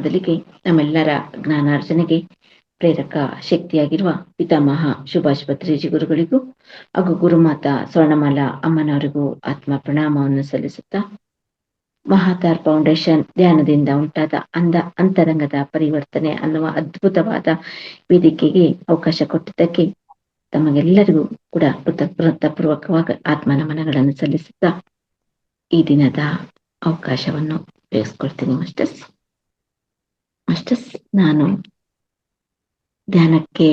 ಮೊದಲಿಗೆ ನಮ್ಮೆಲ್ಲರ ಜ್ಞಾನಾರ್ಜನೆಗೆ ಪ್ರೇರಕ ಶಕ್ತಿಯಾಗಿರುವ ಪಿತಾಮಹ ಸುಭಾಷ್ ಪತ್ರಿಜಿ ಗುರುಗಳಿಗೂ ಹಾಗೂ ಗುರುಮಾತಾ ಸ್ವರ್ಣಮಾಲಾ ಅಮ್ಮನವರಿಗೂ ಆತ್ಮ ಪ್ರಣಾಮವನ್ನು ಸಲ್ಲಿಸುತ್ತಾ, ಮಹಾತಾರ್ ಫೌಂಡೇಶನ್ ಧ್ಯಾನದಿಂದ ಉಂಟಾದ ಅಂತರಂಗದ ಪರಿವರ್ತನೆ ಅನ್ನುವ ಅದ್ಭುತವಾದ ವೇದಿಕೆಗೆ ಅವಕಾಶ ಕೊಟ್ಟಿದ್ದಕ್ಕೆ ತಮಗೆಲ್ಲರಿಗೂ ಕೂಡ ಕೃತಜ್ಞತಾಪೂರ್ವಕವಾಗಿ ಆತ್ಮ ನಮನಗಳನ್ನು ಸಲ್ಲಿಸುತ್ತಾ ಈ ದಿನದ ಅವಕಾಶವನ್ನು ಉಪಯೋಗಿಸ್ಕೊಳ್ತೀನಿ. ಮಾಸ್ಟರ್ಸ್, ನಾನು ಧ್ಯಾನಕ್ಕೆ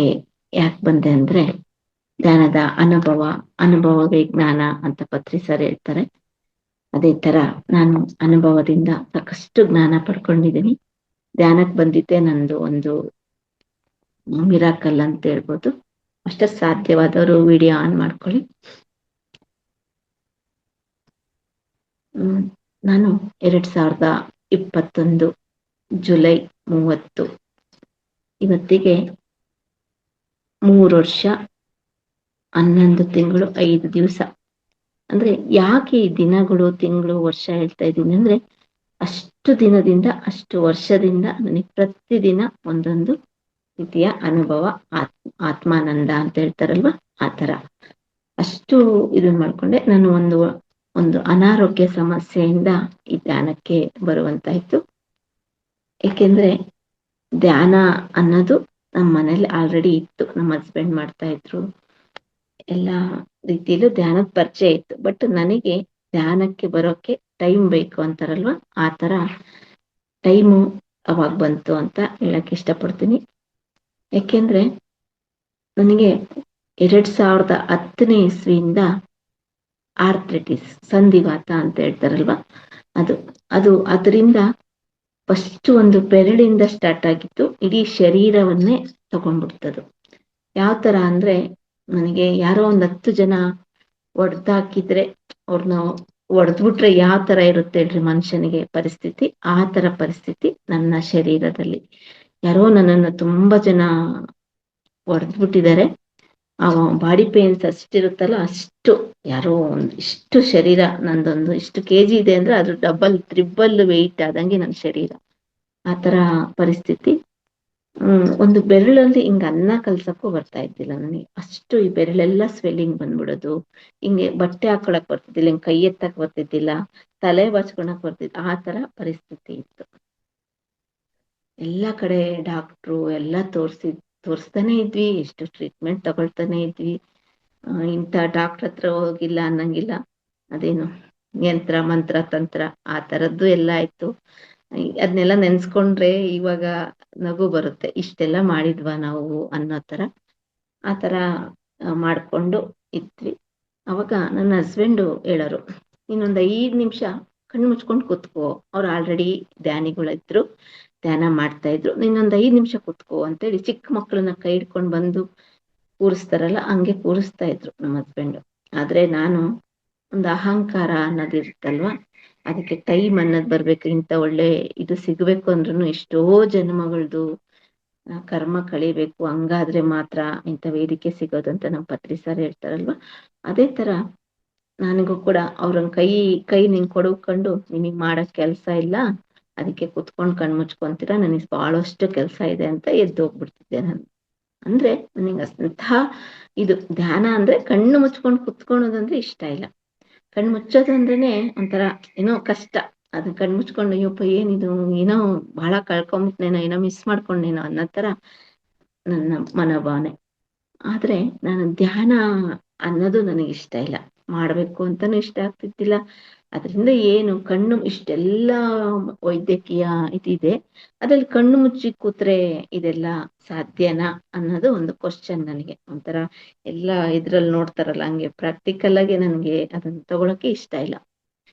ಯಾಕೆ ಬಂದೆ ಅಂದ್ರೆ, ಧ್ಯಾನದ ಅನುಭವವೇ ಜ್ಞಾನ ಅಂತ ಪತ್ರಿ ಸರ್ ಹೇಳ್ತಾರೆ. ಅದೇ ತರ ನಾನು ಅನುಭವದಿಂದ ಸಾಕಷ್ಟು ಜ್ಞಾನ ಪಡ್ಕೊಂಡಿದ್ದೀನಿ. ಧ್ಯಾನಕ್ಕೆ ಬಂದಿದ್ದೆ ನಂದು ಒಂದು ಮಿರಾಕಲ್ ಅಂತ ಹೇಳ್ಬೋದು. ಅಷ್ಟೇ, ಸಾಧ್ಯವಾದವರು ವಿಡಿಯೋ ಆನ್ ಮಾಡ್ಕೊಳ್ಳಿ. ನಾನು 2021 ಜುಲೈ 30 ಇವತ್ತಿಗೆ 3 ವರ್ಷ 11 ತಿಂಗಳು 5 ದಿವಸ. ಅಂದ್ರೆ ಯಾಕೆ ಈ ದಿನಗಳು, ತಿಂಗಳು, ವರ್ಷ ಹೇಳ್ತಾ ಇದ್ದೀನಿ ಅಂದ್ರೆ, ಅಷ್ಟು ದಿನದಿಂದ ಅಷ್ಟು ವರ್ಷದಿಂದ ನನಗೆ ಪ್ರತಿದಿನ ಒಂದೊಂದು ರೀತಿಯ ಅನುಭವ, ಆತ್ಮಾನಂದ ಅಂತ ಹೇಳ್ತಾರಲ್ವಾ, ಆ ತರ ಅಷ್ಟು ಇದನ್ನ ಮಾಡ್ಕೊಂಡೆ. ನಾನು ಒಂದು ಅನಾರೋಗ್ಯ ಸಮಸ್ಯೆಯಿಂದ ಈ ಧ್ಯಾನಕ್ಕೆ ಬರುವಂತಾಯ್ತು. ಏಕೆಂದ್ರೆ ಧ್ಯಾನ ಅನ್ನೋದು ನಮ್ಮ ಮನೇಲಿ ಆಲ್ರೆಡಿ ಇತ್ತು. ನಮ್ಮ ಹಸ್ಬೆಂಡ್ ಮಾಡ್ತಾ ಇದ್ರು, ಎಲ್ಲ ರೀತಿಯಲ್ಲೂ ಧ್ಯಾನದ ಪರಿಚಯ ಇತ್ತು. ಬಟ್ ನನಗೆ ಧ್ಯಾನಕ್ಕೆ ಬರೋಕೆ ಟೈಮ್ ಬೇಕು ಅಂತಾರಲ್ವಾ, ಆ ತರ ಟೈಮು ಅವಾಗ ಬಂತು ಅಂತ ಹೇಳಕ್ ಇಷ್ಟಪಡ್ತೀನಿ. ಯಾಕೆಂದ್ರೆ ನನಗೆ 2010ನೇ ಇಸ್ವಿಯಿಂದ ಆರ್ಥ್ರೈಟಿಸ್, ಸಂಧಿವಾತ ಅಂತ ಹೇಳ್ತಾರಲ್ವಾ, ಅದರಿಂದ ಫಸ್ಟ್ ಒಂದು ಬೆರಳಿಂದ ಸ್ಟಾರ್ಟ್ ಆಗಿತ್ತು, ಇಡೀ ಶರೀರವನ್ನೇ ತಗೊಂಡ್ಬಿಡ್ತದು. ಯಾವ ತರ ಅಂದ್ರೆ, ನನಗೆ ಯಾರೋ 10 ಜನ ಒಡೆದಾಕಿದ್ರೆ, ಅವ್ರನ್ನ ಒಡೆದ್ಬಿಟ್ರೆ ಯಾವ ತರ ಇರುತ್ತೆ ಹೇಳ್ರಿ ಮನುಷ್ಯನಿಗೆ ಪರಿಸ್ಥಿತಿ, ಆ ತರ ಪರಿಸ್ಥಿತಿ ನನ್ನ ಶರೀರದಲ್ಲಿ. ಯಾರೋ ನನ್ನನ್ನು ತುಂಬಾ ಜನ ಒಡೆದ್ಬಿಟ್ಟಿದ್ದಾರೆ. ಆ ಬಾಡಿ ಪೇನ್ಸ್ ಅಷ್ಟಿರುತ್ತಲ್ಲ, ಅಷ್ಟು ಯಾರೋ ಇಷ್ಟು ಶರೀರ ನಂದೊಂದು ಇಷ್ಟು ಕೆಜಿ ಇದೆ ಅಂದ್ರೆ ಅದು ಡಬಲ್ ತ್ರಿಬಲ್ ವೆಯ್ಟ್ ಆದಂಗೆ ನನ್ನ ಶರೀರ. ಆ ತರ ಪರಿಸ್ಥಿತಿ. ಒಂದು ಬೆರಳಲ್ಲಿ ಹಿಂಗ ಅನ್ನ ಕಲ್ಸಕ್ಕೂ ಬರ್ತಾ ಇದ್ದಿಲ್ಲ ನನಗೆ. ಅಷ್ಟು ಈ ಬೆರಳೆಲ್ಲ ಸ್ವೆಲ್ಲಿಂಗ್ ಬಂದ್ಬಿಡೋದು, ಹಿಂಗೆ ಬಟ್ಟೆ ಹಾಕೊಳಕ್ ಬರ್ತಿದ್ದಿಲ್ಲ, ಹಿಂಗ್ ಕೈ ಎತ್ತಕ್ ಬರ್ತಿದ್ದಿಲ್ಲ, ತಲೆ ಬಾಚ್ಕೊಳಕ್ ಬರ್ತಿದ್ದ, ಆ ತರ ಪರಿಸ್ಥಿತಿ ಇತ್ತು. ಎಲ್ಲ ಕಡೆ ಡಾಕ್ಟ್ರು ಎಲ್ಲ ತೋರಿಸ್ತಾನೆ ಇದ್ವಿ, ಎಷ್ಟು ಟ್ರೀಟ್ಮೆಂಟ್ ತಗೊಳ್ತಾನೆ ಇದ್ವಿ. ಇಂಥ ಡಾಕ್ಟರ್ ಹತ್ರ ಹೋಗಿಲ್ಲ ಅನ್ನಂಗಿಲ್ಲ, ಅದೇನು ಯಂತ್ರ ಮಂತ್ರ ತಂತ್ರ ಆ ತರದ್ದು ಎಲ್ಲ ಆಯ್ತು. ಅದನ್ನೆಲ್ಲ ನೆನ್ಸ್ಕೊಂಡ್ರೆ ಇವಾಗ ನಗು ಬರುತ್ತೆ, ಇಷ್ಟೆಲ್ಲ ಮಾಡಿದ್ವಾ ನಾವು ಅನ್ನೋ ತರ. ಆ ತರ ಮಾಡ್ಕೊಂಡು ಇದ್ವಿ. ಅವಾಗ ನನ್ನ ಹಸ್ಬೆಂಡು ಹೇಳೋರು, ಇನ್ನೊಂದು 5 ನಿಮಿಷ ಕಣ್ಣು ಮುಚ್ಕೊಂಡು ಕೂತ್ಕೋ. ಅವ್ರು ಆಲ್ರೆಡಿ ಧ್ಯಾನಿಗಳಿದ್ರು, ಧ್ಯಾನ ಮಾಡ್ತಾ ಇದ್ರು. ಇನ್ನೊಂದು 5 ನಿಮಿಷ ಕೂತ್ಕೋ ಅಂತೇಳಿ ಚಿಕ್ಕ ಮಕ್ಕಳನ್ನ ಕೈ ಹಿಡ್ಕೊಂಡು ಬಂದು ಕೂರಿಸ್ತಾರಲ್ಲ, ಹಂಗೆ ಕೂರಿಸ್ತಾ ಇದ್ರು ನಮ್ಮ ಹಸ್ಬೆಂಡು. ಆದ್ರೆ ನಾನು ಒಂದು ಅಹಂಕಾರ ಅನ್ನೋದಿರುತ್ತಲ್ವಾ, ಅದಕ್ಕೆ ಟೈಮ್ ಅನ್ನೋದು ಬರ್ಬೇಕು. ಇಂಥ ಒಳ್ಳೆ ಇದು ಸಿಗ್ಬೇಕು ಅಂದ್ರೂ ಎಷ್ಟೋ ಜನ್ಮಗಳದು ಕರ್ಮ ಕಳಿಬೇಕು, ಹಂಗಾದ್ರೆ ಮಾತ್ರ ಇಂಥ ವೇದಿಕೆ ಸಿಗೋದು ಅಂತ ನಮ್ಮ ಪತ್ರಿ ಸರ್ ಹೇಳ್ತಾರಲ್ವಾ. ಅದೇ ತರ ನನಗೂ ಕೂಡ ಅವ್ರನ್ನ ಕೈ ನಿಂಗೆ ಕೊಡ್ಕೊಂಡು, ನಿಮಗೆ ಮಾಡಕ್ ಕೆಲ್ಸ ಇಲ್ಲ, ಅದಕ್ಕೆ ಕುತ್ಕೊಂಡು ಕಣ್ ಮುಚ್ಕೊಂತೀರಾ, ನನಗೆ ಬಹಳಷ್ಟು ಕೆಲಸ ಇದೆ ಅಂತ ಎದ್ದು ಹೋಗ್ಬಿಡ್ತಿದ್ದೆ ನಾನು. ಅಂದ್ರೆ ನನಗೆ ಅಂಥ ಇದು ಧ್ಯಾನ ಅಂದ್ರೆ ಕಣ್ಣು ಮುಚ್ಕೊಂಡು ಕುತ್ಕೊಳೋದಂದ್ರೆ ಇಷ್ಟ ಇಲ್ಲ. ಕಣ್ಣು ಮುಚ್ಚೋದು ಅಂದ್ರೇನೆ ಒಂಥರ ಏನೋ ಕಷ್ಟ. ಅದನ್ನ ಕಣ್ಣು ಮುಚ್ಕೊಂಡು ಅಯ್ಯಪ್ಪ ಏನಿದು, ಏನೋ ಬಹಳ ಕಳ್ಕೊಂಬಿಟ್ನೇನೋ, ಏನೋ ಮಿಸ್ ಮಾಡ್ಕೊಂಡೇನೋ ಅನ್ನೋ ತರ ನನ್ನ ಮನೋಭಾವನೆ. ಆದ್ರೆ ನಾನು ಧ್ಯಾನ ಅನ್ನೋದು ನನಗೆ ಇಷ್ಟ ಇಲ್ಲ, ಮಾಡ್ಬೇಕು ಅಂತಾನು ಇಷ್ಟ ಆಗ್ತಿದ್ದಿಲ್ಲ. ಅದರಿಂದ ಏನು ಕಣ್ಣು ಇಷ್ಟೆಲ್ಲ ವೈದ್ಯಕೀಯ ಇದಿದೆ, ಅದ್ರಲ್ಲಿ ಕಣ್ಣು ಮುಚ್ಚಿ ಕೂತ್ರೆ ಇದೆಲ್ಲ ಸಾಧ್ಯನಾ ಅನ್ನೋದು ಒಂದು ಕ್ವಶನ್ ನನಗೆ. ಒಂಥರ ಎಲ್ಲ ಇದ್ರಲ್ಲಿ ನೋಡ್ತಾರಲ್ಲ ಹಂಗೆ ಪ್ರಾಕ್ಟಿಕಲ್ ಆಗಿ ನನಗೆ ಅದನ್ನ ತಗೊಳಕ್ಕೆ ಇಷ್ಟ ಇಲ್ಲ.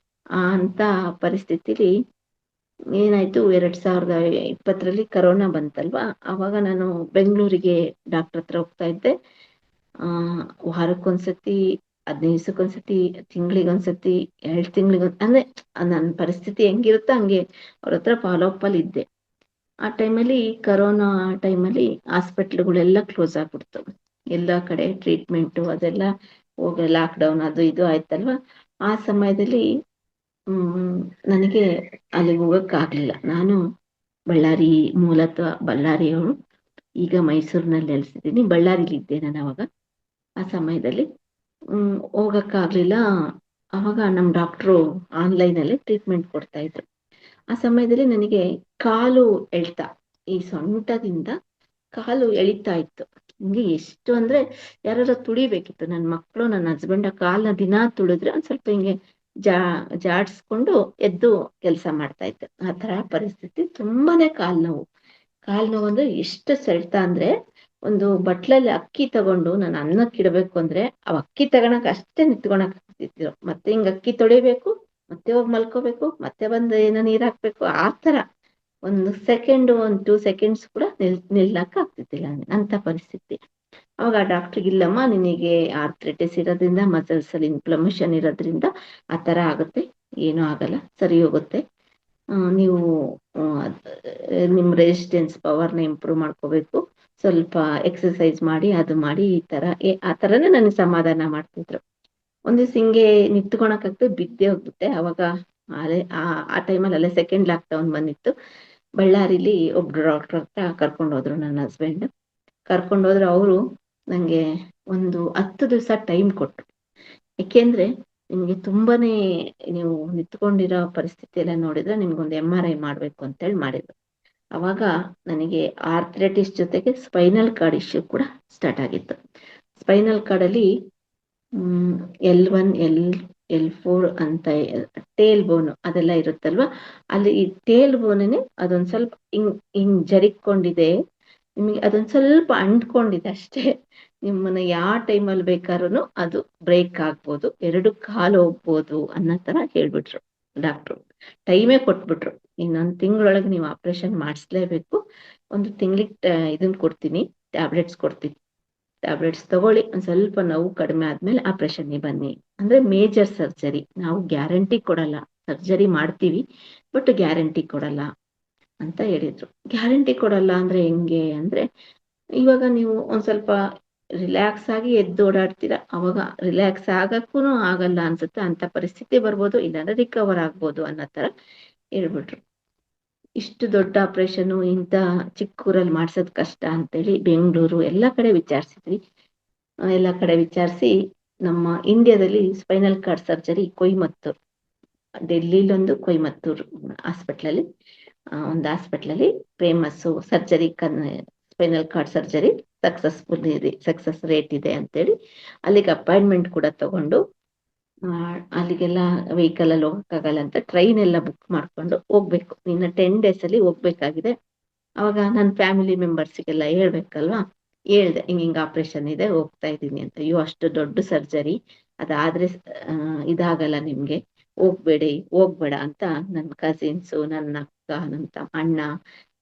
ಅಂತ ಪರಿಸ್ಥಿತಿಲಿ ಏನಾಯ್ತು, 2020ರಲ್ಲಿ ಕರೋನಾ ಬಂತಲ್ವಾ, ಅವಾಗ ನಾನು ಬೆಂಗಳೂರಿಗೆ ಡಾಕ್ಟರ್ ಹತ್ರ ಹೋಗ್ತಾ ಇದ್ದೆ. ವಾರಕ್ಕೊಂದ್ಸತಿ, 15 ದಿವಸಕ್ಕೊಂದ್ಸತಿ, ತಿಂಗಳಿಗೊಂದ್ಸತಿ, 2 ತಿಂಗಳಿಗೊಂದು, ಅಂದ್ರೆ ನನ್ನ ಪರಿಸ್ಥಿತಿ ಹೆಂಗಿರುತ್ತೋ ಹಂಗೆ ಅವ್ರ ಹತ್ರ ಫಾಲೋ ಅಪ್ ಅಲ್ಲಿ ಇದ್ದೆ. ಆ ಟೈಮಲ್ಲಿ ಕರೋನಾ ಟೈಮಲ್ಲಿ ಹಾಸ್ಪಿಟ್ಲ್ಗಳೆಲ್ಲ ಕ್ಲೋಸ್ ಆಗ್ಬಿಡ್ತು, ಎಲ್ಲ ಕಡೆ ಟ್ರೀಟ್ಮೆಂಟು ಅದೆಲ್ಲ ಹೋಗಿ ಲಾಕ್ಡೌನ್ ಅದು ಇದು ಆಯ್ತಲ್ವಾ. ಆ ಸಮಯದಲ್ಲಿ ನನಗೆ ಅಲ್ಲಿಗೆ ಹೋಗಕ್ಕಾಗ್ಲಿಲ್ಲ. ನಾನು ಬಳ್ಳಾರಿ ಮೂಲತಃ ಬಳ್ಳಾರಿಯವಳು. ಈಗ ಮೈಸೂರಿನಲ್ಲಿ ನೆಲೆಸಿದ್ದೀನಿ. ಬಳ್ಳಾರಿಲಿದ್ದೆ ನಾನು ಅವಾಗ. ಆ ಸಮಯದಲ್ಲಿ ಹೋಗಕ್ಕಾಗ್ಲಿಲ್ಲ. ಅವಾಗ ನಮ್ಮ ಡಾಕ್ಟ್ರು ಆನ್ಲೈನಲ್ಲಿ ಟ್ರೀಟ್ಮೆಂಟ್ ಕೊಡ್ತಾ ಇದ್ರು. ಆ ಸಮಯದಲ್ಲಿ ನನಗೆ ಕಾಲು ಎಳ್ತ, ಈ ಸೊಂಟದಿಂದ ಕಾಲು ಎಳಿತಾ ಇತ್ತು. ನಿಮ್ಗೆ ಎಷ್ಟು ಅಂದ್ರೆ ಯಾರಾದ್ರೂ ತುಳಿಬೇಕಿತ್ತು. ನನ್ನ ಮಕ್ಕಳು ನನ್ನ ಹಸ್ಬೆಂಡ್ ಕಾಲನ್ನ ದಿನಾ ತುಳಿದ್ರೆ ಒಂದ್ ಸ್ವಲ್ಪ ಹಿಂಗೆ ಜಾಡ್ಸ್ಕೊಂಡು ಎದ್ದು ಕೆಲಸ ಮಾಡ್ತಾ ಇತ್ತು. ಆ ತರ ಪರಿಸ್ಥಿತಿ. ತುಂಬಾನೇ ಕಾಲ್ ನೋವು ಅಂದ್ರೆ ಎಷ್ಟು ಸೆಳ್ತಾ ಅಂದ್ರೆ, ಒಂದು ಬಟ್ಲಲ್ಲಿ ಅಕ್ಕಿ ತಗೊಂಡು ನಾನು ಅನ್ನಕ್ಕಿಡ್ಬೇಕು ಅಂದ್ರೆ ಅವ್ ಅಕ್ಕಿ ತಗೊಳಕ್ ಅಷ್ಟೇ ನಿಂತ್ಕೊಳಕ್ ಆಗ್ತಿದ್ರು. ಮತ್ತೆ ಹಿಂಗ್ ಅಕ್ಕಿ ತೊಳಿಬೇಕು, ಮತ್ತೆ ಹೋಗಿ ಮಲ್ಕೋಬೇಕು, ಮತ್ತೆ ಬಂದು ಏನೋ ನೀರ್ ಹಾಕ್ಬೇಕು. ಆ ತರ ಒಂದು ಸೆಕೆಂಡ್, ಒಂದು 2 ಸೆಕೆಂಡ್ಸ್ ಕೂಡ ನಿಲ್ಲಕ್ ಆಗ್ತಿದ್ದಿಲ್ಲ ಅಂತ ಪರಿಸ್ಥಿತಿ. ಅವಾಗ ಡಾಕ್ಟರ್ ಇಲ್ಲಮ್ಮ, ನಿನಗೆ ಆರ್ಥ್ರೈಟಿಸ್ ಇರೋದ್ರಿಂದ, ಮಸಲ್ಸ್ ಅಲ್ಲಿ ಇನ್ಫ್ಲಮೇಷನ್ ಇರೋದ್ರಿಂದ ಆ ತರ ಆಗುತ್ತೆ, ಏನೂ ಆಗಲ್ಲ, ಸರಿ ಹೋಗುತ್ತೆ. ನೀವು ನಿಮ್ ರೆಸಿಸ್ಟೆನ್ಸ್ ಪವರ್ನ ಇಂಪ್ರೂವ್ ಮಾಡ್ಕೋಬೇಕು, ಸ್ವಲ್ಪ ಎಕ್ಸರ್ಸೈಸ್ ಮಾಡಿ, ಅದು ಮಾಡಿ, ಈ ತರ ಆ ತರನೇ ನನಗೆ ಸಮಾಧಾನ ಮಾಡ್ತಿದ್ರು. ಒಂದ್ ದಿವ್ಸ ಹಿಂಗೆ ನಿಂತ್ಕೊಳಕ್ಕಾಗ್ತದೆ, ಬಿದ್ದೆ ಹೋಗ್ಬಿಟ್ಟೆ. ಅವಾಗ ಆ ಟೈಮಲ್ಲಿ ಅಲ್ಲೇ ಸೆಕೆಂಡ್ ಲಾಕ್ ಡೌನ್ ಬಂದಿತ್ತು. ಬಳ್ಳಾರಿಲಿ ಒಬ್ರು ಡಾಕ್ಟರ್ ಹತ್ರ ಕರ್ಕೊಂಡು ಹೋದ್ರು ನನ್ನ ಹಸ್ಬೆಂಡ್. ಕರ್ಕೊಂಡೋದ್ರೆ ಅವರು ನಂಗೆ ಒಂದು 10 ದಿವಸ ಟೈಮ್ ಕೊಟ್ರು. ಯಾಕೆಂದ್ರೆ ನಿಮ್ಗೆ ತುಂಬಾನೇ, ನೀವು ನಿಂತ್ಕೊಂಡಿರೋ ಪರಿಸ್ಥಿತಿ ಎಲ್ಲ ನೋಡಿದ್ರೆ ನಿಮ್ಗೊಂದು MRI ಮಾಡ್ಬೇಕು ಅಂತೇಳಿ ಮಾಡಿದ್ರು. ಅವಾಗ ನನಗೆ ಆರ್ಥ್ರೈಟಿಸ್ ಜೊತೆಗೆ ಸ್ಪೈನಲ್ ಕಾರ್ಡ್ ಇಶ್ಯೂ ಕೂಡ ಸ್ಟಾರ್ಟ್ ಆಗಿತ್ತು. ಸ್ಪೈನಲ್ ಕಾರ್ಡ್ ಅಲ್ಲಿ L1 L4 ಅಂತ ಟೇಲ್ ಬೋನ್ ಅದೆಲ್ಲ ಇರುತ್ತಲ್ವಾ, ಅಲ್ಲಿ ಈ ಟೇಲ್ ಬೋನೇ ಅದೊಂದ್ ಸ್ವಲ್ಪ ಹಿಂಗ್ ಜರಿಕೊಂಡಿದೆ. ನಿಮಗೆ ಅದೊಂದ್ ಸ್ವಲ್ಪ ಅಂಟ್ಕೊಂಡಿದೆ ಅಷ್ಟೇ. ನಿಮ್ಮನ್ನ ಯಾವ ಟೈಮಲ್ಲಿ ಬೇಕಾದ್ರೂ ಅದು ಬ್ರೇಕ್ ಆಗ್ಬೋದು, 2 ಕಾಲು ಹೋಗ್ಬೋದು ಅನ್ನೋ ತರ ಹೇಳ್ಬಿಟ್ರು ಡಾಕ್ಟ್ರು. ಟೈಮೇ ಕೊಟ್ಬಿಟ್ರು, ಇನ್ನೊಂದ್ ತಿಂಗಳೊಳಗೆ ನೀವು ಆಪರೇಷನ್ ಮಾಡಿಸ್ಲೇಬೇಕು. ಒಂದು ತಿಂಗಳಿಗೆ ಇದನ್ನ ಕೊಡ್ತೀನಿ, ಟ್ಯಾಬ್ಲೆಟ್ಸ್ ಕೊಡ್ತೀನಿ, ಟ್ಯಾಬ್ಲೆಟ್ಸ್ ತಗೊಳ್ಳಿ, ಒಂದ್ ಸ್ವಲ್ಪ ನೋವು ಕಡಿಮೆ ಆದ್ಮೇಲೆ ಆಪರೇಷನ್ಗೆ ಬನ್ನಿ. ಅಂದ್ರೆ ಮೇಜರ್ ಸರ್ಜರಿ, ನಾವು ಗ್ಯಾರಂಟಿ ಕೊಡಲ್ಲ. ಸರ್ಜರಿ ಮಾಡ್ತೀವಿ, ಬಟ್ ಗ್ಯಾರಂಟಿ ಕೊಡಲ್ಲ ಅಂತ ಹೇಳಿದ್ರು. ಗ್ಯಾರಂಟಿ ಕೊಡಲ್ಲ ಅಂದ್ರೆ ಹೆಂಗೆ ಅಂದ್ರೆ, ಇವಾಗ ನೀವು ಒಂದ್ ಸ್ವಲ್ಪ ರಿಲ್ಯಾಕ್ಸ್ ಆಗಿ ಎದ್ದು ಓಡಾಡ್ತೀರಾ, ಅವಾಗ ರಿಲ್ಯಾಕ್ಸ್ ಆಗಕ್ಕೂ ಆಗಲ್ಲ ಅನ್ಸುತ್ತೆ, ಅಂತ ಪರಿಸ್ಥಿತಿ ಬರ್ಬೋದು, ಇಲ್ಲಾಂದ್ರೆ ರಿಕವರ್ ಆಗ್ಬೋದು ಅನ್ನೋ ತರ ಹೇಳ್ಬಿಟ್ರು. ಇಷ್ಟು ದೊಡ್ಡ ಆಪರೇಷನ್ ಇಂಥ ಚಿಕ್ಕೂರಲ್ಲಿ ಮಾಡ್ಸೋದ್ ಕಷ್ಟ ಅಂತೇಳಿ ಬೆಂಗಳೂರು ಎಲ್ಲ ಕಡೆ ವಿಚಾರಿಸಿದ್ವಿ. ಎಲ್ಲ ಕಡೆ ವಿಚಾರಿಸಿ ನಮ್ಮ ಇಂಡಿಯಾದಲ್ಲಿ ಸ್ಪೈನಲ್ ಕಾರ್ಡ್ ಸರ್ಜರಿ ಕೊಯಮತ್ತೂರ್, ಡೆಲ್ಲಿಲೊಂದು, ಕೊಯಮತ್ತೂರ್ ಹಾಸ್ಪಿಟ್ಲಲ್ಲಿ ಒಂದು ಹಾಸ್ಪಿಟ್ಲಲ್ಲಿ famous surgery, spinal cord surgery successful ಇದೆ, ಸಕ್ಸಸ್ ರೇಟ್ ಇದೆ ಅಂತೇಳಿ ಅಲ್ಲಿಗೆ ಅಪಾಯಿಂಟ್ಮೆಂಟ್ ಕೂಡ ತಗೊಂಡು, ಅಲ್ಲಿಗೆಲ್ಲ ವೆಹಿಕಲ್ ಅಲ್ಲಿ ಹೋಗಕ್ಕಾಗಲ್ಲ ಅಂತ ಟ್ರೈನ್ ಎಲ್ಲ ಬುಕ್ ಮಾಡ್ಕೊಂಡು ಹೋಗ್ಬೇಕು. ಇನ್ನು 10 days ಅಲ್ಲಿ ಹೋಗ್ಬೇಕಾಗಿದೆ. ಅವಾಗ ನನ್ನ ಫ್ಯಾಮಿಲಿ ಮೆಂಬರ್ಸ್ಗೆಲ್ಲ ಹೇಳ್ಬೇಕಲ್ವಾ, ಹೇಳ್ದೆ ಹಿಂಗ ಆಪರೇಷನ್ ಇದೆ, ಹೋಗ್ತಾ ಇದ್ದೀನಿ ಅಂತ. ಅಯ್ಯೋ ಅಷ್ಟು ದೊಡ್ಡ ಸರ್ಜರಿ, ಅದಾದ್ರೆ ಇದಾಗಲ್ಲ ನಿಮ್ಗೆ, ಹೋಗ್ಬೇಡ ಅಂತ ನನ್ನ ಕಸಿನ್ಸು, ನನ್ನ ಅಕ್ಕ, ನನ್ನ ಅಣ್ಣ,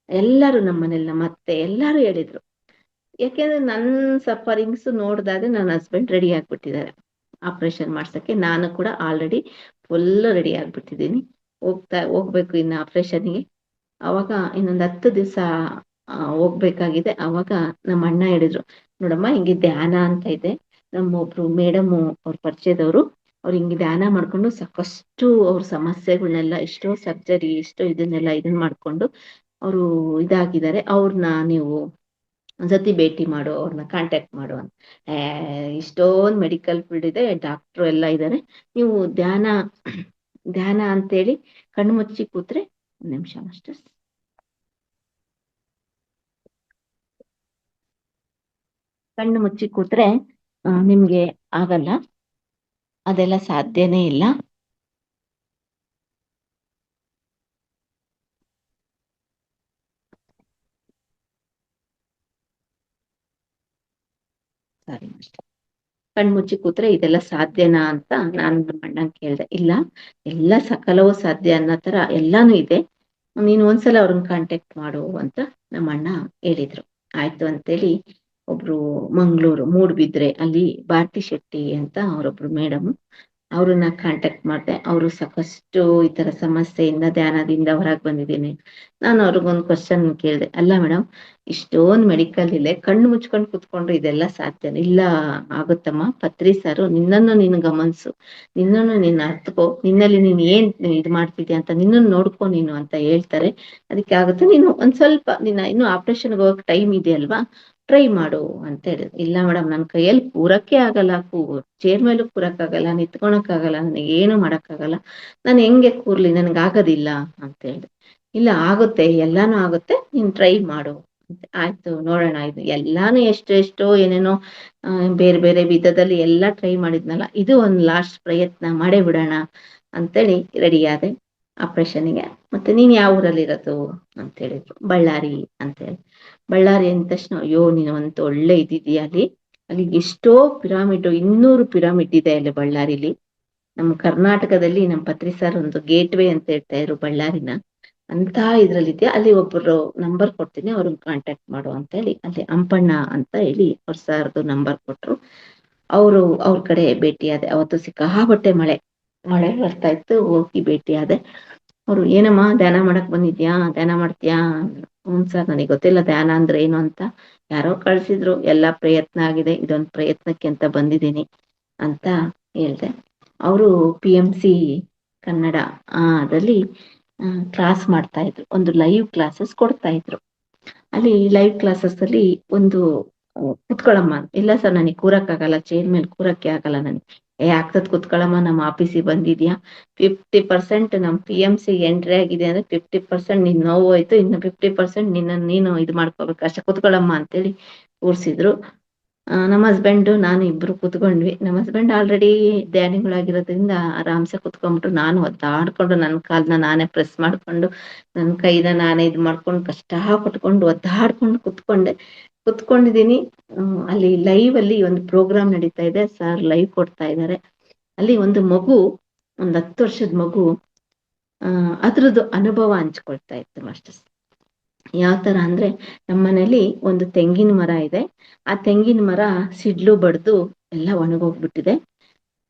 ಎಲ್ಲರೂ ನಮ್ಮ ಮನೇಲಿ ನಮ್ಮ ಅತ್ತೆ ಎಲ್ಲರೂ ಹೇಳಿದ್ರು. ಯಾಕೆಂದ್ರೆ ನನ್ನ ಸಫರಿಂಗ್ಸ್ ನೋಡ್ದಾದ್ರೆ ನನ್ನ ಹಸ್ಬೆಂಡ್ ರೆಡಿ ಆಗ್ಬಿಟ್ಟಿದ್ದಾರೆ ಆಪರೇಷನ್ ಮಾಡ್ಸಕ್ಕೆ. ನಾನು ಕೂಡ ಆಲ್ರೆಡಿ ಫುಲ್ ರೆಡಿ ಆಗ್ಬಿಟ್ಟಿದ್ದೀನಿ, ಹೋಗ್ಬೇಕು ಇನ್ನು ಆಪರೇಷನ್ಗೆ. ಅವಾಗ ಇನ್ನೊಂದು 10 ದಿವಸ ಹೋಗ್ಬೇಕಾಗಿದೆ. ಅವಾಗ ನಮ್ಮ ಅಣ್ಣ ಹೇಳಿದ್ರು, ನೋಡಮ್ಮ ಹಿಂಗೆ ಧ್ಯಾನ ಅಂತ ಇದೆ, ನಮ್ಮೊಬ್ರು ಮೇಡಮು ಅವ್ರ ಪರಿಚಯದವರು, ಅವ್ರು ಹಿಂಗೆ ಧ್ಯಾನ ಮಾಡ್ಕೊಂಡು ಸಾಕಷ್ಟು ಅವ್ರ ಸಮಸ್ಯೆಗಳನ್ನೆಲ್ಲ, ಎಷ್ಟೋ ಸರ್ಜರಿ, ಎಷ್ಟೋ ಇದನ್ನ ಮಾಡ್ಕೊಂಡು ಅವರು ಇದಾಗಿದ್ದಾರೆ, ಅವ್ರನ್ನ ನೀವು ಒಂದ್ಸತಿ ಭೇಟಿ ಮಾಡು, ಅವ್ರನ್ನ ಕಾಂಟ್ಯಾಕ್ಟ್ ಮಾಡು ಅಂತ. ಇಷ್ಟೊಂದು ಮೆಡಿಕಲ್ ಫೀಲ್ಡ್ ಇದೆ, ಡಾಕ್ಟ್ರು ಎಲ್ಲ ಇದ್ದಾರೆ, ನೀವು ಧ್ಯಾನ ಅಂತೇಳಿ ಕಣ್ಣು ಮುಚ್ಚಿ ಕೂತ್ರೆ, ಒಂದ್ ನಿಮಿಷ ಮಾಸ್ಟರ್ಸ್, ಕಣ್ಣು ಮುಚ್ಚಿ ಕೂತ್ರೆ ನಿಮ್ಗೆ ಆಗಲ್ಲ, ಅದೆಲ್ಲ ಸಾಧ್ಯನೇ ಇಲ್ಲ. ಸಾರಿ ಮಾಸ್ಟರ್, ಕಣ್ಮುಚ್ಚಿ ಕೂತ್ರೆ ಇದೆಲ್ಲ ಸಾಧ್ಯನಾ ಅಂತ ನಾನು ನಮ್ಮ ಅಣ್ಣಂಗೆ ಕೇಳ್ದೆ. ಇಲ್ಲ, ಎಲ್ಲ ಸಕಲವೂ ಸಾಧ್ಯ ಅನ್ನೋ ತರ ಎಲ್ಲಾನು ಇದೆ, ನೀನು ಒಂದ್ಸಲ ಅವ್ರನ್ನ ಕಾಂಟ್ಯಾಕ್ಟ್ ಮಾಡು ಅಂತ ನಮ್ಮ ಅಣ್ಣ ಹೇಳಿದ್ರು. ಆಯ್ತು ಅಂತೇಳಿ ಒಬ್ರು ಮಂಗಳೂರು ಮೂಡ್ಬಿದ್ರೆ ಅಲ್ಲಿ ಭಾರತಿ ಶೆಟ್ಟಿ ಅಂತ ಅವರೊಬ್ರು ಮೇಡಮ್, ಅವ್ರನ್ನ ಕಾಂಟ್ಯಾಕ್ಟ್ ಮಾಡಿದೆ. ಅವರು ಸಾಕಷ್ಟು ಈ ತರ ಸಮಸ್ಯೆಯಿಂದ ಧ್ಯಾನದಿಂದ ಹೊರಗೆ ಬಂದಿದ್ದೀನಿ. ನಾನು ಅವ್ರಿಗೊಂದು ಕ್ವಶನ್ ಕೇಳಿದೆ, ಅಲ್ಲ ಮೇಡಮ್, ಇಷ್ಟೊಂದು ಮೆಡಿಕಲ್ ಇದೆ, ಕಣ್ಣು ಮುಚ್ಕೊಂಡು ಕುತ್ಕೊಂಡ್ರೆ ಇದೆಲ್ಲ ಸಾಧ್ಯ ಇಲ್ಲ? ಆಗುತ್ತಮ್ಮ, ಪತ್ರಿ ಸಾರು ನಿನ್ನನ್ನು ನೀನು ಗಮನಿಸು, ನಿನ್ನನ್ನು ನೀನು ಅರ್ಥಕೋ, ನಿನ್ನಲ್ಲಿ ನೀನು ಏನ್ ಇದು ಮಾಡ್ತಿದ್ಯಾ ಅಂತ ನಿನ್ನನ್ನು ನೋಡ್ಕೊ ನೀನು ಅಂತ ಹೇಳ್ತಾರೆ. ಅದಕ್ಕೆ ಆಗುತ್ತೆ, ನೀನು ಒಂದ್ ಸ್ವಲ್ಪ ನಿನ್ನ ಇನ್ನು ಆಪರೇಷನ್ಗೆ ಹೋಗಕ್ ಟೈಮ್ ಇದೆಯಲ್ವಾ, ಟ್ರೈ ಮಾಡು ಅಂತ ಹೇಳಿದ್ರು. ಇಲ್ಲ ಮೇಡಮ್, ನನ್ನ ಕೈಯಲ್ಲಿ ಕೂರಕ್ಕೆ ಆಗಲ್ಲ, ಚೇರ್ ಮೇಲೂ ಕೂರಕ್ಕಾಗಲ್ಲ, ನಿಂತ್ಕೊಳಕ್ಕಾಗಲ್ಲ, ನನಗೆ ಏನು ಮಾಡಕ್ಕಾಗಲ್ಲ, ನಾನು ಹೆಂಗೆ ಕೂರ್ಲಿ, ನನ್ಗಾಗೋದಿಲ್ಲ ಅಂತ ಹೇಳಿದೆ. ಇಲ್ಲ, ಆಗುತ್ತೆ, ಎಲ್ಲಾನು ಆಗುತ್ತೆ, ನೀನ್ ಟ್ರೈ ಮಾಡು ಅಂತ. ಆಯ್ತು, ನೋಡೋಣ. ಇದು ಎಲ್ಲಾನು ಎಷ್ಟೋ ಏನೇನೋ ಬೇರೆ ಬೇರೆ ವಿಧದಲ್ಲಿ ಎಲ್ಲಾ ಟ್ರೈ ಮಾಡಿದ್ನಲ್ಲ, ಇದು ಒಂದ್ ಲಾಸ್ಟ್ ಪ್ರಯತ್ನ ಮಾಡೇ ಬಿಡೋಣ ಅಂತೇಳಿ ರೆಡಿ ಆದೆ ಆಪರೇಷನ್ಗೆ. ಮತ್ತೆ ನೀನ್ ಯಾವ ಊರಲ್ಲಿ ಇರೋದು ಅಂತ ಹೇಳಿದ್ರು. ಬಳ್ಳಾರಿ ಅಂತ ಹೇಳಿ. ಬಳ್ಳಾರಿ ಅಂದ ತಕ್ಷಣ, ಅಯ್ಯೋ ನೀನು ಅಂತ ಒಳ್ಳೆ ಇದಿದೀಯ ಅಲ್ಲಿ ಎಷ್ಟೋ ಪಿರಾಮಿಡ್, 200 ಪಿರಾಮಿಡ್ ಇದೆ ಅಲ್ಲಿ ಬಳ್ಳಾರಿಲಿ. ನಮ್ಮ ಕರ್ನಾಟಕದಲ್ಲಿ ನಮ್ಮ ಪತ್ರಿ ಸರ್ ಒಂದು ಗೇಟ್ ವೇ ಅಂತ ಹೇಳ್ತಾ ಇದ್ರು ಬಳ್ಳಾರಿನ, ಅಂತ ಇದ್ರಲ್ಲಿದ್ಯಾ. ಅಲ್ಲಿ ಒಬ್ಬರು ನಂಬರ್ ಕೊಡ್ತೀನಿ, ಅವ್ರನ್ನ ಕಾಂಟ್ಯಾಕ್ಟ್ ಮಾಡು ಅಂತ ಹೇಳಿ, ಅಲ್ಲಿ ಅಂಪಣ್ಣ ಅಂತ ಹೇಳಿ ಅವ್ರ ಸರ್ದು ನಂಬರ್ ಕೊಟ್ರು. ಅವ್ರ ಕಡೆ ಭೇಟಿಯಾದೆ. ಅವತ್ತು ಸಿಕ್ಕಾಪಟ್ಟೆ ಮಳೆ ಬರ್ತಾ ಇತ್ತು. ಹೋಗಿ ಭೇಟಿಯಾದೆ. ಅವ್ರು, ಏನಮ್ಮ ಧ್ಯಾನ ಮಾಡಕ್ ಬಂದಿದ್ಯಾ, ಧ್ಯಾನ ಮಾಡ್ತೀಯಾ? ಹ್ಞೂ ಸರ್, ನನಗೆ ಗೊತ್ತಿಲ್ಲ ಧ್ಯಾನ ಅಂದ್ರೆ ಏನು ಅಂತ, ಯಾರೋ ಕಳ್ಸಿದ್ರು, ಎಲ್ಲಾ ಪ್ರಯತ್ನ ಆಗಿದೆ, ಇದೊಂದು ಪ್ರಯತ್ನಕ್ಕೆ ಅಂತ ಬಂದಿದ್ದೀನಿ ಅಂತ ಹೇಳ್ದೆ. ಅವರು PMC ಕನ್ನಡ ಅದಲ್ಲಿ ಕ್ಲಾಸ್ ಮಾಡ್ತಾ ಇದ್ರು, ಒಂದು ಲೈವ್ ಕ್ಲಾಸಸ್ ಕೊಡ್ತಾ ಇದ್ರು. ಅಲ್ಲಿ ಲೈವ್ ಕ್ಲಾಸಸ್ ಅಲ್ಲಿ ಒಂದು ಕುತ್ಕೊಳಮ್ಮ, ಇಲ್ಲ ಸರ್ ನನಗೆ ಕೂರಕ್ಕಾಗಲ್ಲ, ಚೇರ್ ಮೇಲೆ ಕೂರಕ್ಕೆ ಆಗಲ್ಲ ನನಗೆ. ಆಗ್ತದ್ ಕುತ್ಕೊಳಮ್ಮ, ನಮ್ಮ ಆಫೀಸಿಗೆ ಬಂದಿದ್ಯಾ, 50% ನಮ್ PMC ಎಂಟ್ರಿ ಆಗಿದೆ ಅಂದ್ರೆ 50% ನಿನ್ ನೋವು ಹೋಯ್ತು, ಇನ್ನು 50% ನೀನು ಇದು ಮಾಡ್ಕೋಬೇಕು ಅಷ್ಟೇ, ಕುತ್ಕೊಳಮ್ಮ ಅಂತೇಳಿ ಕೂರ್ಸಿದ್ರು. ನಮ್ಮ ಹಸ್ಬೆಂಡ್ ನಾನು ಇಬ್ರು ಕುತ್ಕೊಂಡ್ವಿ. ನಮ್ಮ ಹಸ್ಬೆಂಡ್ ಆಲ್ರೆಡಿ ಧ್ಯಾನಿಗಳಾಗಿರೋದ್ರಿಂದ ಆರಾಮ್ಸೆ ಕುತ್ಕೊಂಡ್ಬಿಟ್ಟು, ನಾನು ಒದ್ದಾಡ್ಕೊಂಡು ನನ್ನ ಕಾಲ್ನ ನಾನೇ ಪ್ರೆಸ್ ಮಾಡ್ಕೊಂಡು, ನನ್ನ ಕೈನ ನಾನೇ ಇದು ಮಾಡ್ಕೊಂಡು, ಕಷ್ಟ ಪಟ್ಕೊಂಡು ಒದ್ದಾಡ್ಕೊಂಡು ಕುತ್ಕೊಂಡಿದ್ದೀನಿ. ಅಲ್ಲಿ ಲೈವ್ ಅಲ್ಲಿ ಒಂದು ಪ್ರೋಗ್ರಾಮ್ ನಡೀತಾ ಇದೆ, ಸರ್ ಲೈವ್ ಕೊಡ್ತಾ ಇದ್ದಾರೆ. ಅಲ್ಲಿ ಒಂದು ಮಗು, ಒಂದ್ 10 ವರ್ಷದ ಮಗು ಅದ್ರದ್ದು ಅನುಭವ ಹಂಚ್ಕೊಳ್ತಾ ಇತ್ತು ಮಾಸ್ಟರ್ಸ್. ಯಾವ ತರ ಅಂದ್ರೆ, ನಮ್ಮನೇಲಿ ಒಂದು ತೆಂಗಿನ ಮರ ಇದೆ. ಆ ತೆಂಗಿನ ಮರ ಸಿಡ್ಲು ಬಡ್ದು ಎಲ್ಲ ಒಣಗೋಗ್ಬಿಟ್ಟಿದೆ.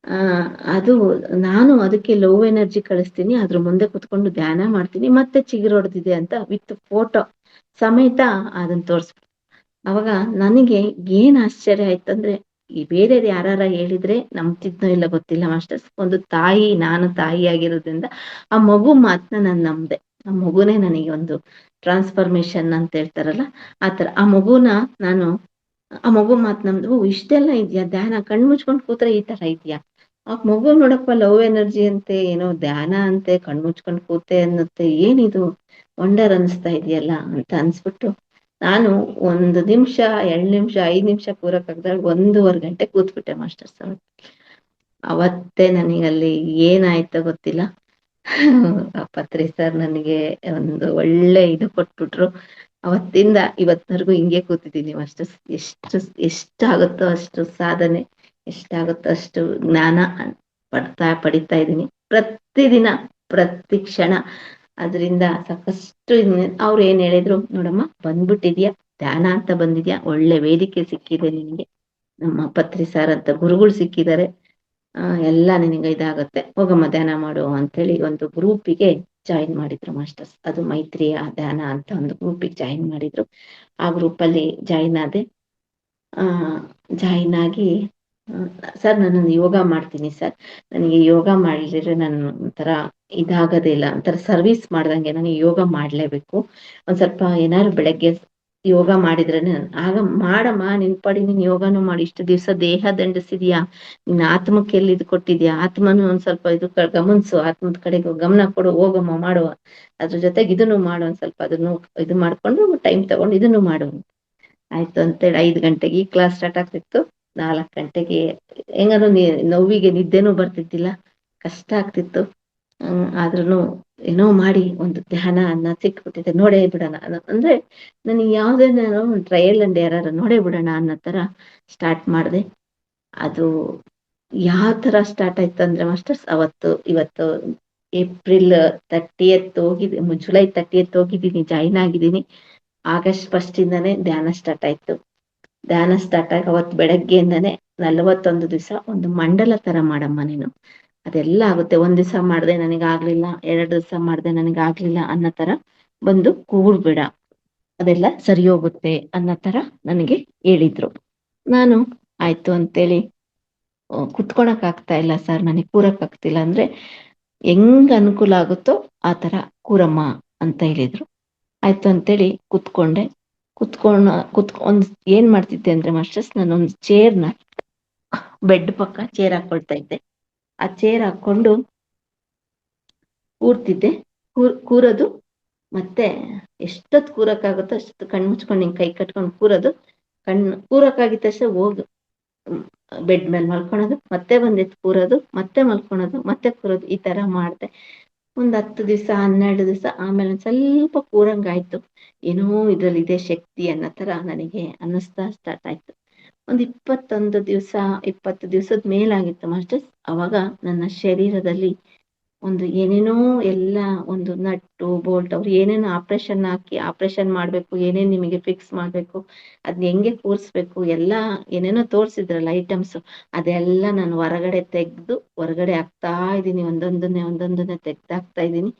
ಅದು ನಾನು ಅದಕ್ಕೆ ಲೋ ಎನರ್ಜಿ ಕಳಿಸ್ತೀನಿ, ಅದ್ರ ಮುಂದೆ ಕುತ್ಕೊಂಡು ಧ್ಯಾನ ಮಾಡ್ತೀನಿ, ಮತ್ತೆ ಚಿಗುರೊಡ್ದಿದೆ ಅಂತ ವಿತ್ ಫೋಟೋ ಸಮೇತ ಅದನ್ನ ತೋರಿಸ್ಬಿಟ್ಟು. ಅವಾಗ ನನಗೆ ಏನ್ ಆಶ್ಚರ್ಯ ಆಯ್ತಂದ್ರೆ, ಈ ಬೇರೆಯವ್ರು ಯಾರಾರ ಹೇಳಿದ್ರೆ ನಂಬ್ತಿದ್ನೋ ಇಲ್ಲ ಗೊತ್ತಿಲ್ಲ ಮಾಸ್ಟರ್ಸ್, ಒಂದು ತಾಯಿ, ನಾನು ತಾಯಿ ಆಗಿರೋದ್ರಿಂದ ಆ ಮಗು ಮಾತನ್ನ ನಾನು ನಂಬ್ದೆ. ಆ ಮಗುನೇ ನನಗೆ ಒಂದು ಟ್ರಾನ್ಸ್ಫಾರ್ಮೇಶನ್ ಅಂತ ಹೇಳ್ತಾರಲ್ಲ, ಆತರ ಆ ಮಗುನ ನಾನು, ಆ ಮಗು ಮಾತ್ ನಮ್ದು, ಇಷ್ಟೆಲ್ಲ ಇದ್ಯಾ ಧ್ಯಾನ, ಕಣ್ ಮುಚ್ಕೊಂಡ್ ಕೂತ್ರೆ ಈ ತರ ಇದ್ಯಾ? ಆ ಮಗು ನೋಡಪ್ಪ, ಲವ್ ಎನರ್ಜಿ ಅಂತೆ, ಏನೋ ಧ್ಯಾನ ಅಂತೆ, ಕಣ್ ಮುಚ್ಕೊಂಡ್ ಕೂತೆ ಅನ್ನತ್ತೆ, ಏನಿದು ವಂಡರ್ ಅನ್ಸ್ತಾ ಇದೆಯಲ್ಲ ಅಂತ ಅನ್ಸ್ಬಿಟ್ಟು, ನಾನು 1 ನಿಮಿಷ, 2 ನಿಮಿಷ, 5 ನಿಮಿಷ ಕೂರಕ್ಕಾಗ್ದಾಗ 1.5 ಗಂಟೆ ಕೂತ್ಬಿಟ್ಟೆ ಮಾಸ್ಟರ್ಸ್. ಅವತ್ತೇ ನನಗಲ್ಲಿ ಏನಾಯ್ತೋ ಗೊತ್ತಿಲ್ಲ. ಪತ್ರಿ ಸರ್ ನನಗೆ ಒಂದು ಒಳ್ಳೆ ಇದು ಕೊಟ್ಬಿಟ್ರು. ಅವತ್ತಿಂದ ಇವತ್ತಿನವರೆಗೂ ಹಿಂಗೆ ಕೂತಿದ್ದೀನಿ ಮಾಸ್ಟರ್ಸ್. ಎಷ್ಟಾಗುತ್ತೋ ಅಷ್ಟು ಸಾಧನೆ, ಎಷ್ಟಾಗುತ್ತೋ ಅಷ್ಟು ಜ್ಞಾನ ಪಡಿತಾ ಇದ್ದೀನಿ ಪ್ರತಿದಿನ, ಪ್ರತಿ ಕ್ಷಣ. ಅದರಿಂದ ಸಾಕಷ್ಟು ಅವ್ರು ಏನ್ ಹೇಳಿದ್ರು, ನೋಡಮ್ಮ ಬಂದ್ಬಿಟ್ಟಿದ್ಯಾ, ಧ್ಯಾನ ಅಂತ ಬಂದಿದ್ಯಾ, ಒಳ್ಳೆ ವೇದಿಕೆ ಸಿಕ್ಕಿದೆ ನಿನಗೆ, ನಮ್ಮ ಪತ್ರಿ ಸಾರ್ ಅಂತ ಗುರುಗಳು ಸಿಕ್ಕಿದ್ದಾರೆ, ಎಲ್ಲ ನಿನಗೆ ಇದಾಗತ್ತೆ, ಹೋಗಮ್ಮ ಧ್ಯಾನ ಮಾಡು ಅಂತೇಳಿ ಒಂದು ಗ್ರೂಪಿಗೆ ಜಾಯಿನ್ ಮಾಡಿದ್ರು ಮಾಸ್ಟರ್ಸ್. ಅದು ಮೈತ್ರಿಯ ಧ್ಯಾನ ಅಂತ ಒಂದು ಗ್ರೂಪಿಗೆ ಜಾಯಿನ್ ಮಾಡಿದ್ರು. ಆ ಗ್ರೂಪಲ್ಲಿ ಜಾಯಿನ್ ಆದೆ. ಜಾಯಿನ್ ಆಗಿ, ಸರ್ ನಾನು ಯೋಗ ಮಾಡ್ತೀನಿ ಸರ್, ನನಗೆ ಯೋಗ ಮಾಡಿದ್ರೆ ನಾನು ಒಂಥರ ಇದಾಗದೇ ಇಲ್ಲ, ಒಂಥರ ಸರ್ವಿಸ್ ಮಾಡ್ದಂಗೆ, ನನಗೆ ಯೋಗ ಮಾಡ್ಲೇಬೇಕು, ಒಂದ್ ಸ್ವಲ್ಪ ಏನಾದ್ರು ಬೆಳಗ್ಗೆ ಯೋಗ ಮಾಡಿದ್ರೇನೆ. ಆಗ ಮಾಡಮ್ಮ, ನಿನ್ ಪಡಿ ನೀನ್ ಯೋಗನು ಮಾಡಿ, ಇಷ್ಟು ದಿವ್ಸ ದೇಹ ದಂಡಿಸಿದ್ಯಾ, ನಿನ್ ಆತ್ಮಕ್ಕೆ ಎಲ್ಲಿ ಇದು ಕೊಟ್ಟಿದ್ಯಾ, ಆತ್ಮನು ಒಂದ್ ಸ್ವಲ್ಪ ಇದು ಗಮನಿಸು, ಆತ್ಮದ ಕಡೆಗೆ ಗಮನ ಕೊಡು, ಹೋಗಮ್ಮ ಮಾಡುವ, ಅದ್ರ ಜೊತೆಗೆ ಇದನ್ನು ಮಾಡು, ಒಂದ್ ಸ್ವಲ್ಪ ಅದನ್ನು ಇದು ಮಾಡ್ಕೊಂಡು ಟೈಮ್ ತಗೊಂಡು ಇದನ್ನು ಮಾಡು. ಆಯ್ತು ಅಂತೇಳಿ 5 ಗಂಟೆಗೆ ಈ ಕ್ಲಾಸ್ ಸ್ಟಾರ್ಟ್ ಆಗ್ತಿತ್ತು. 4 ಗಂಟೆಗೆ ಹೆಂಗಾದ್ರು ನೋವಿಗೆ ನಿದ್ದೆನೂ ಬರ್ತಿದ್ದಿಲ್ಲ, ಕಷ್ಟ ಆಗ್ತಿತ್ತು. ಆದ್ರೂ ಏನೋ ಮಾಡಿ ಒಂದು ಧ್ಯಾನ ಅನ್ನ ಸಿಕ್ಬಿಟ್ಟಿದೆ, ನೋಡೇ ಬಿಡೋಣ ಅಂದ್ರೆ, ನನಗೆ ಯಾವ್ದೇ ಟ್ರಯಲ್ ಅಂಡ್ ಯಾರು ನೋಡೇ ಬಿಡೋಣ ಅನ್ನೋ ತರ ಸ್ಟಾರ್ಟ್ ಮಾಡಿದೆ. ಅದು ಯಾವ ತರ ಸ್ಟಾರ್ಟ್ ಆಯ್ತು ಅಂದ್ರೆ ಮಾಸ್ಟರ್ಸ್, ಇವತ್ತು ಏಪ್ರಿಲ್ 30th ಹೋಗಿದ್ದೀನಿ, ಜುಲೈ 30th ಹೋಗಿದ್ದೀನಿ, ಜಾಯಿನ್ ಆಗಿದ್ದೀನಿ. ಆಗಸ್ಟ್ 1 ಇಂದಾನೆ ಧ್ಯಾನ ಸ್ಟಾರ್ಟ್ ಆಯ್ತು. ಧ್ಯಾನ ಸ್ಟಾರ್ಟ್ ಆಗಿ ಅವತ್ತು ಬೆಳಗ್ಗೆಯಿಂದಾನೆ 41 ದಿವಸ ಒಂದು ಮಂಡಲ ತರ ಮಾಡಮ್ಮ ನೀನು, ಅದೆಲ್ಲ ಆಗುತ್ತೆ. ಒಂದ್ ದಿವಸ ಮಾಡ್ದೆ ನನಗಾಗ್ಲಿಲ್ಲ, 2 ದಿವಸ ಮಾಡ್ದೆ ನನಗಾಗ್ಲಿಲ್ಲ ಅನ್ನೋ ತರ ಬಂದು ಕೂಡ್ಬೇಡ, ಅದೆಲ್ಲ ಸರಿ ಹೋಗುತ್ತೆ ಅನ್ನೋ ತರ ನನಗೆ ಹೇಳಿದ್ರು. ನಾನು ಆಯ್ತು ಅಂತೇಳಿ ಕುತ್ಕೊಳಕ್ ಆಗ್ತಾ ಇಲ್ಲ ಸರ್, ನನಗೆ ಕೂರಕ್ ಆಗ್ತಿಲ್ಲ ಅಂದ್ರೆ ಹೆಂಗ್ ಅನುಕೂಲ ಆಗುತ್ತೋ ಆ ತರ ಕೂರಮ್ಮ ಅಂತ ಹೇಳಿದ್ರು. ಆಯ್ತು ಅಂತೇಳಿ ಕುತ್ಕೊಂಡೆ. ಕುತ್ಕೊಂಡ್ ಏನ್ ಮಾಡ್ತಿದ್ದೆ ಅಂದ್ರೆ ಮಾಸ್ಟರ್ಸ್, ನಾನೊಂದು ಚೇರ್ನ ಬೆಡ್ ಪಕ್ಕ ಚೇರ್ ಹಾಕೊಳ್ತಾ ಇದ್ದೆ. ಆ ಚೇರ್ ಹಾಕೊಂಡು ಕೂರ್ತಿದ್ದೆ. ಕೂರೋದು, ಮತ್ತೆ ಎಷ್ಟೊತ್ತು ಕೂರಕ್ಕಾಗುತ್ತೋ ಅಷ್ಟೊತ್ತು ಕಣ್ ಮುಚ್ಕೊಂಡು ಹಿಂಗ್ ಕೈ ಕಟ್ಕೊಂಡು ಕೂರೋದು. ಕೂರಕ್ಕಾಗಿದ್ದ ತಕ್ಷಣ ಹೋಗು ಬೆಡ್ ಮೇಲೆ ಮಲ್ಕೊಳೋದು, ಮತ್ತೆ ಬಂದೆದ್ದು ಕೂರೋದು, ಮತ್ತೆ ಮಲ್ಕೊಳೋದು, ಮತ್ತೆ ಕೂರೋದು, ಈ ತರ ಮಾಡ್ದೆ. ಒಂದ್ 10 ದಿವಸ 12 ದಿವಸ ಆಮೇಲೆ ಒಂದ್ ಸ್ವಲ್ಪ ಕೂರಂಗಾಯ್ತು. ಏನೋ ಇದ್ರಲ್ಲಿ ಇದೆ ಶಕ್ತಿ ಅನ್ನೋ ತರ ನನಗೆ ಅನ್ನಿಸ್ತಾ ಸ್ಟಾರ್ಟ್ ಆಯ್ತು. ಒಂದ್ 21 ದಿವಸ 20 ದಿವಸದ ಮೇಲಾಗಿತ್ತು ಮಾಸ್ಟರ್ಸ್. ಅವಾಗ ನನ್ನ ಶರೀರದಲ್ಲಿ ಒಂದು ಏನೇನೋ ಎಲ್ಲ ಒಂದು ನಟ್ಟು ಬೋಲ್ಟ್, ಅವ್ರು ಏನೇನೋ ಆಪರೇಷನ್ ಮಾಡ್ಬೇಕು, ಏನೇನ್ ನಿಮಗೆ ಫಿಕ್ಸ್ ಮಾಡ್ಬೇಕು, ಅದ್ನ ಹೆಂಗೆ ಕೂರಿಸ್ಬೇಕು, ಎಲ್ಲ ಏನೇನೋ ತೋರ್ಸಿದ್ರಲ್ಲ ಐಟಮ್ಸ್, ಅದೆಲ್ಲ ನಾನು ಹೊರಗಡೆ ಹಾಕ್ತಾ ಇದ್ದೀನಿ. ಒಂದೊಂದನ್ನೇ ತೆಗ್ದಾಕ್ತಾ ಇದ್ದೀನಿ.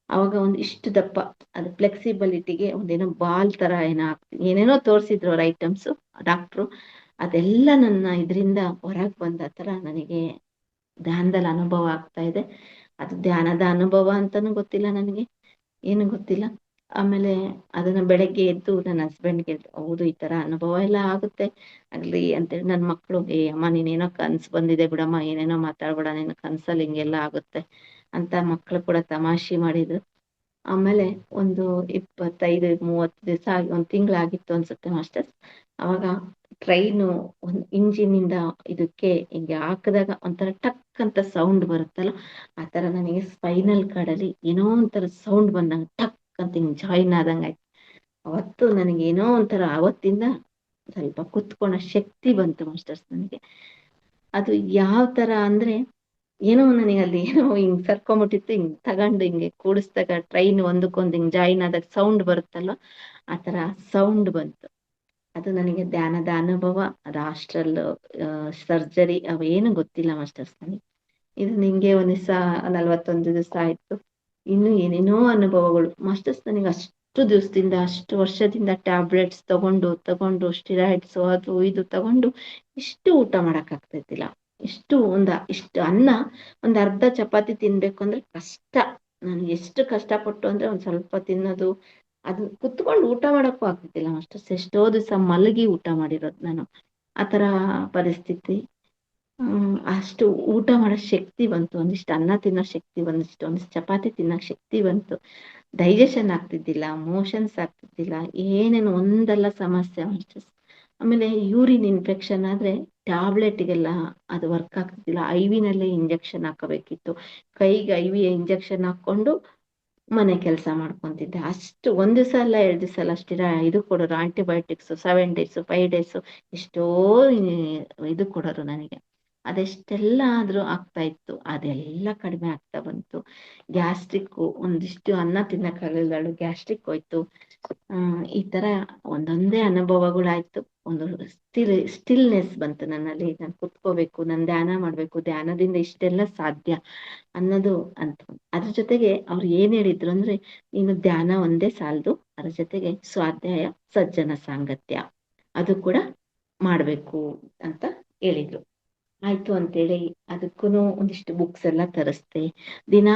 ಅವಾಗ ಒಂದ್ ಇಷ್ಟು ದಪ್ಪ ಅದು ಫ್ಲೆಕ್ಸಿಬಿಲಿಟಿಗೆ ಒಂದೇನೋ ಬಾಲ್ ತರ ಏನೇನೋ ತೋರ್ಸಿದ್ರು ಅವ್ರ ಐಟಮ್ಸ್ ಡಾಕ್ಟ್ರು. ಅದೆಲ್ಲ ನನ್ನ ಇದರಿಂದ ಹೊರಗೆ ಬಂದ ತರ ನನಗೆ ಧ್ಯಾನದಲ್ಲಿ ಅನುಭವ ಆಗ್ತಾ ಇದೆ. ಅದು ಧ್ಯಾನದ ಅನುಭವ ಅಂತಾನೂ ಗೊತ್ತಿಲ್ಲ ನನಗೆ, ಏನು ಗೊತ್ತಿಲ್ಲ. ಆಮೇಲೆ ಅದನ್ನ ಬೆಳಗ್ಗೆ ಎದ್ದು ನನ್ನ ಹಸ್ಬೆಂಡ್ಗೆ ಹೌದು ಈ ತರ ಅನುಭವ ಎಲ್ಲ ಆಗುತ್ತೆ ಆಗ್ಲಿ ಅಂತೇಳಿ, ನನ್ನ ಮಕ್ಕಳು ಅಮ್ಮ ನೀನೇನೋ ಕನ್ಸು ಬಂದಿದೆ ಬಿಡಮ್ಮ, ಏನೇನೋ ಮಾತಾಡ್ಬೇಡ, ನಿನ್ನ ಕನ್ಸಲ್ಲಿ ಹಿಂಗೆಲ್ಲ ಆಗುತ್ತೆ ಅಂತ ಮಕ್ಕಳು ಕೂಡ ತಮಾಷೆ ಮಾಡಿದ್ರು. ಆಮೇಲೆ ಒಂದು 25-30 ದಿವಸ ಆಗಿ, ಒಂದು ತಿಂಗಳಾಗಿತ್ತು ಅನ್ಸುತ್ತೆ ಮಾಸ್ಟರ್ಸ್. ಅವಾಗ ಟ್ರೈನು ಒಂದು ಇಂಜಿನಿಂದ ಇದಕ್ಕೆ ಹಿಂಗೆ ಹಾಕಿದಾಗ ಒಂಥರ ಟಕ್ ಅಂತ ಸೌಂಡ್ ಬರುತ್ತಲ್ಲ, ಆ ತರ ನನಗೆ ಸ್ಪೈನಲ್ ಕಾರ್ಡಲ್ಲಿ ಏನೋ ಒಂಥರ ಸೌಂಡ್ ಬಂದಂಗೆ ಟಕ್ ಅಂತ ಹಿಂಗೆ ಜಾಯಿನ್ ಆದಂಗೆ ಆಯ್ತು. ಅವತ್ತು ನನಗೇನೋ ಒಂಥರ ಆವತ್ತಿಂದ ಸ್ವಲ್ಪ ಕುತ್ಕೊಳ್ಳೋ ಶಕ್ತಿ ಬಂತು ಮಾಸ್ಟರ್ಸ್ ನನಗೆ. ಅದು ಯಾವ ತರ ಅಂದ್ರೆ, ಏನೋ ನನಗೆ ಅಲ್ಲಿ ಏನೋ ಹಿಂಗ್ ಸರ್ಕೊಂಬಿಟ್ಟಿತ್ತು, ಹಿಂಗ್ ತಗೊಂಡು ಹಿಂಗೆ ಕೂಡಿಸ್ದಾಗ ಟ್ರೈನ್ ಒಂದಕ್ಕೊಂದು ಹಿಂಗ್ ಜಾಯಿನ್ ಆದಾಗ ಸೌಂಡ್ ಬರುತ್ತಲ್ವ, ಆ ತರ ಸೌಂಡ್ ಬಂತು. ಅದು ನನಗೆ ಧ್ಯಾನದ ಅನುಭವ. ಅದು ಹಾಸ್ಟೆಲ್ ಸರ್ಜರಿ ಅವೇನು ಗೊತ್ತಿಲ್ಲ ಮಾಸ್ಟರ್ಸ್ ನನಗೆ. ಇದು ನಿಂಗೆ ಒಂದ್ ದಿವಸ 41 ದಿವಸ ಆಯ್ತು, ಇನ್ನು ಏನೇನೋ ಅನುಭವಗಳು ಮಾಸ್ಟರ್ಸ್. ನನಗೆ ಅಷ್ಟು ದಿವಸದಿಂದ, ಅಷ್ಟು ವರ್ಷದಿಂದ ಟ್ಯಾಬ್ಲೆಟ್ಸ್ ತಗೊಂಡು ಸ್ಟಿರಾಯ್ಡ್ಸ್ ಅದು ಇದು ತಗೊಂಡು ಇಷ್ಟು ಊಟ ಮಾಡಕ್ ಆಗ್ತೈತಿಲ್ಲ. ಇಷ್ಟು ಅನ್ನ ಒಂದ್ ಅರ್ಧ ಚಪಾತಿ ತಿನ್ಬೇಕು ಅಂದ್ರೆ ಕಷ್ಟ. ನಾನು ಎಷ್ಟು ಕಷ್ಟಪಟ್ಟು ಅಂದ್ರೆ ಒಂದ್ ಸ್ವಲ್ಪ ತಿನ್ನೋದು, ಅದು ಕುತ್ಕೊಂಡು ಊಟ ಮಾಡಕ್ಕೂ ಆಗ್ತಿದ್ದಿಲ್ಲ ಮಾಸ್ಟರ್ಸ್. ಎಷ್ಟೋ ದಿವಸ ಮಲಗಿ ಊಟ ಮಾಡಿರೋದು ನಾನು, ಆ ತರ ಪರಿಸ್ಥಿತಿ. ಅಷ್ಟು ಊಟ ಮಾಡೋ ಶಕ್ತಿ ಬಂತು, ಒಂದಿಷ್ಟು ಅನ್ನ ತಿನ್ನೋ ಶಕ್ತಿ, ಒಂದಿಷ್ಟು ಚಪಾತಿ ತಿನ್ನೋ ಶಕ್ತಿ ಬಂತು. ಡೈಜೆಷನ್ ಆಗ್ತಿದ್ದಿಲ್ಲ, ಮೋಷನ್ಸ್ ಆಗ್ತಿದ್ದಿಲ್ಲ, ಏನೇನು ಒಂದಲ್ಲ ಸಮಸ್ಯೆ ಮಾಸ್ಟರ್ಸ್. ಆಮೇಲೆ ಯೂರಿನ್ ಇನ್ಫೆಕ್ಷನ್ ಆದ್ರೆ ಟ್ಯಾಬ್ಲೆಟ್ಗೆಲ್ಲ ಅದು ವರ್ಕ್ ಆಗ್ತಿದ್ದಿಲ್ಲ, ಐವಿನಲ್ಲೇ ಇಂಜೆಕ್ಷನ್ ಹಾಕಬೇಕಿತ್ತು. ಕೈಗೆ IV ಇಂಜೆಕ್ಷನ್ ಹಾಕೊಂಡು ಮನೆ ಕೆಲಸ ಮಾಡ್ಕೊಂತಿದ್ದೆ. ಅಷ್ಟು ಒಂದ್ ದಿವಸ ಅಲ್ಲ 2 ದಿವಸ ಅಲ್ಲ, ಇದು ಕೊಡೋರು ಆಂಟಿಬಯೋಟಿಕ್ಸ್ 7 ಡೇಸ್ 5 ಡೇಸ್ ಎಷ್ಟೋ ಇದು ಕೊಡೋರು ನನಗೆ. ಅದೆಷ್ಟೆಲ್ಲ ಆದ್ರೂ ಆಗ್ತಾ ಇತ್ತು, ಅದೆಲ್ಲ ಕಡಿಮೆ ಆಗ್ತಾ ಬಂತು. ಗ್ಯಾಸ್ಟ್ರಿಕ್ಕು, ಒಂದಿಷ್ಟು ಅನ್ನ ತಿನ್ನಕ್ಕಾಗಲಿಲ್ಲ, ಗ್ಯಾಸ್ಟ್ರಿಕ್ ಹೋಯ್ತು. ಈ ತರ ಒಂದೊಂದೇ ಅನುಭವಗಳಾಯ್ತು. ಒಂದು ಸ್ಟಿಲ್ನೆಸ್ ಬಂತು ನನ್ನಲ್ಲಿ. ನಾನು ಕುತ್ಕೋಬೇಕು, ನಾನು ಧ್ಯಾನ ಮಾಡ್ಬೇಕು, ಧ್ಯಾನದಿಂದ ಇಷ್ಟೆಲ್ಲ ಸಾಧ್ಯ ಅನ್ನೋದು ಅಂತ. ಅದ್ರ ಜೊತೆಗೆ ಅವ್ರು ಏನ್ ಹೇಳಿದ್ರು ಅಂದ್ರೆ, ನೀನು ಧ್ಯಾನ ಒಂದೇ ಸಾಲದು, ಅದ್ರ ಜೊತೆಗೆ ಸ್ವಾಧ್ಯಾಯ ಸಜ್ಜನ ಸಾಂಗತ್ಯ ಅದು ಕೂಡ ಮಾಡ್ಬೇಕು ಅಂತ ಹೇಳಿದ್ರು. ಆಯ್ತು ಅಂತೇಳಿ ಅದಕ್ಕೂನು ಒಂದಿಷ್ಟು ಬುಕ್ಸ್ ಎಲ್ಲ ತರಿಸ್ದೆ. ದಿನಾ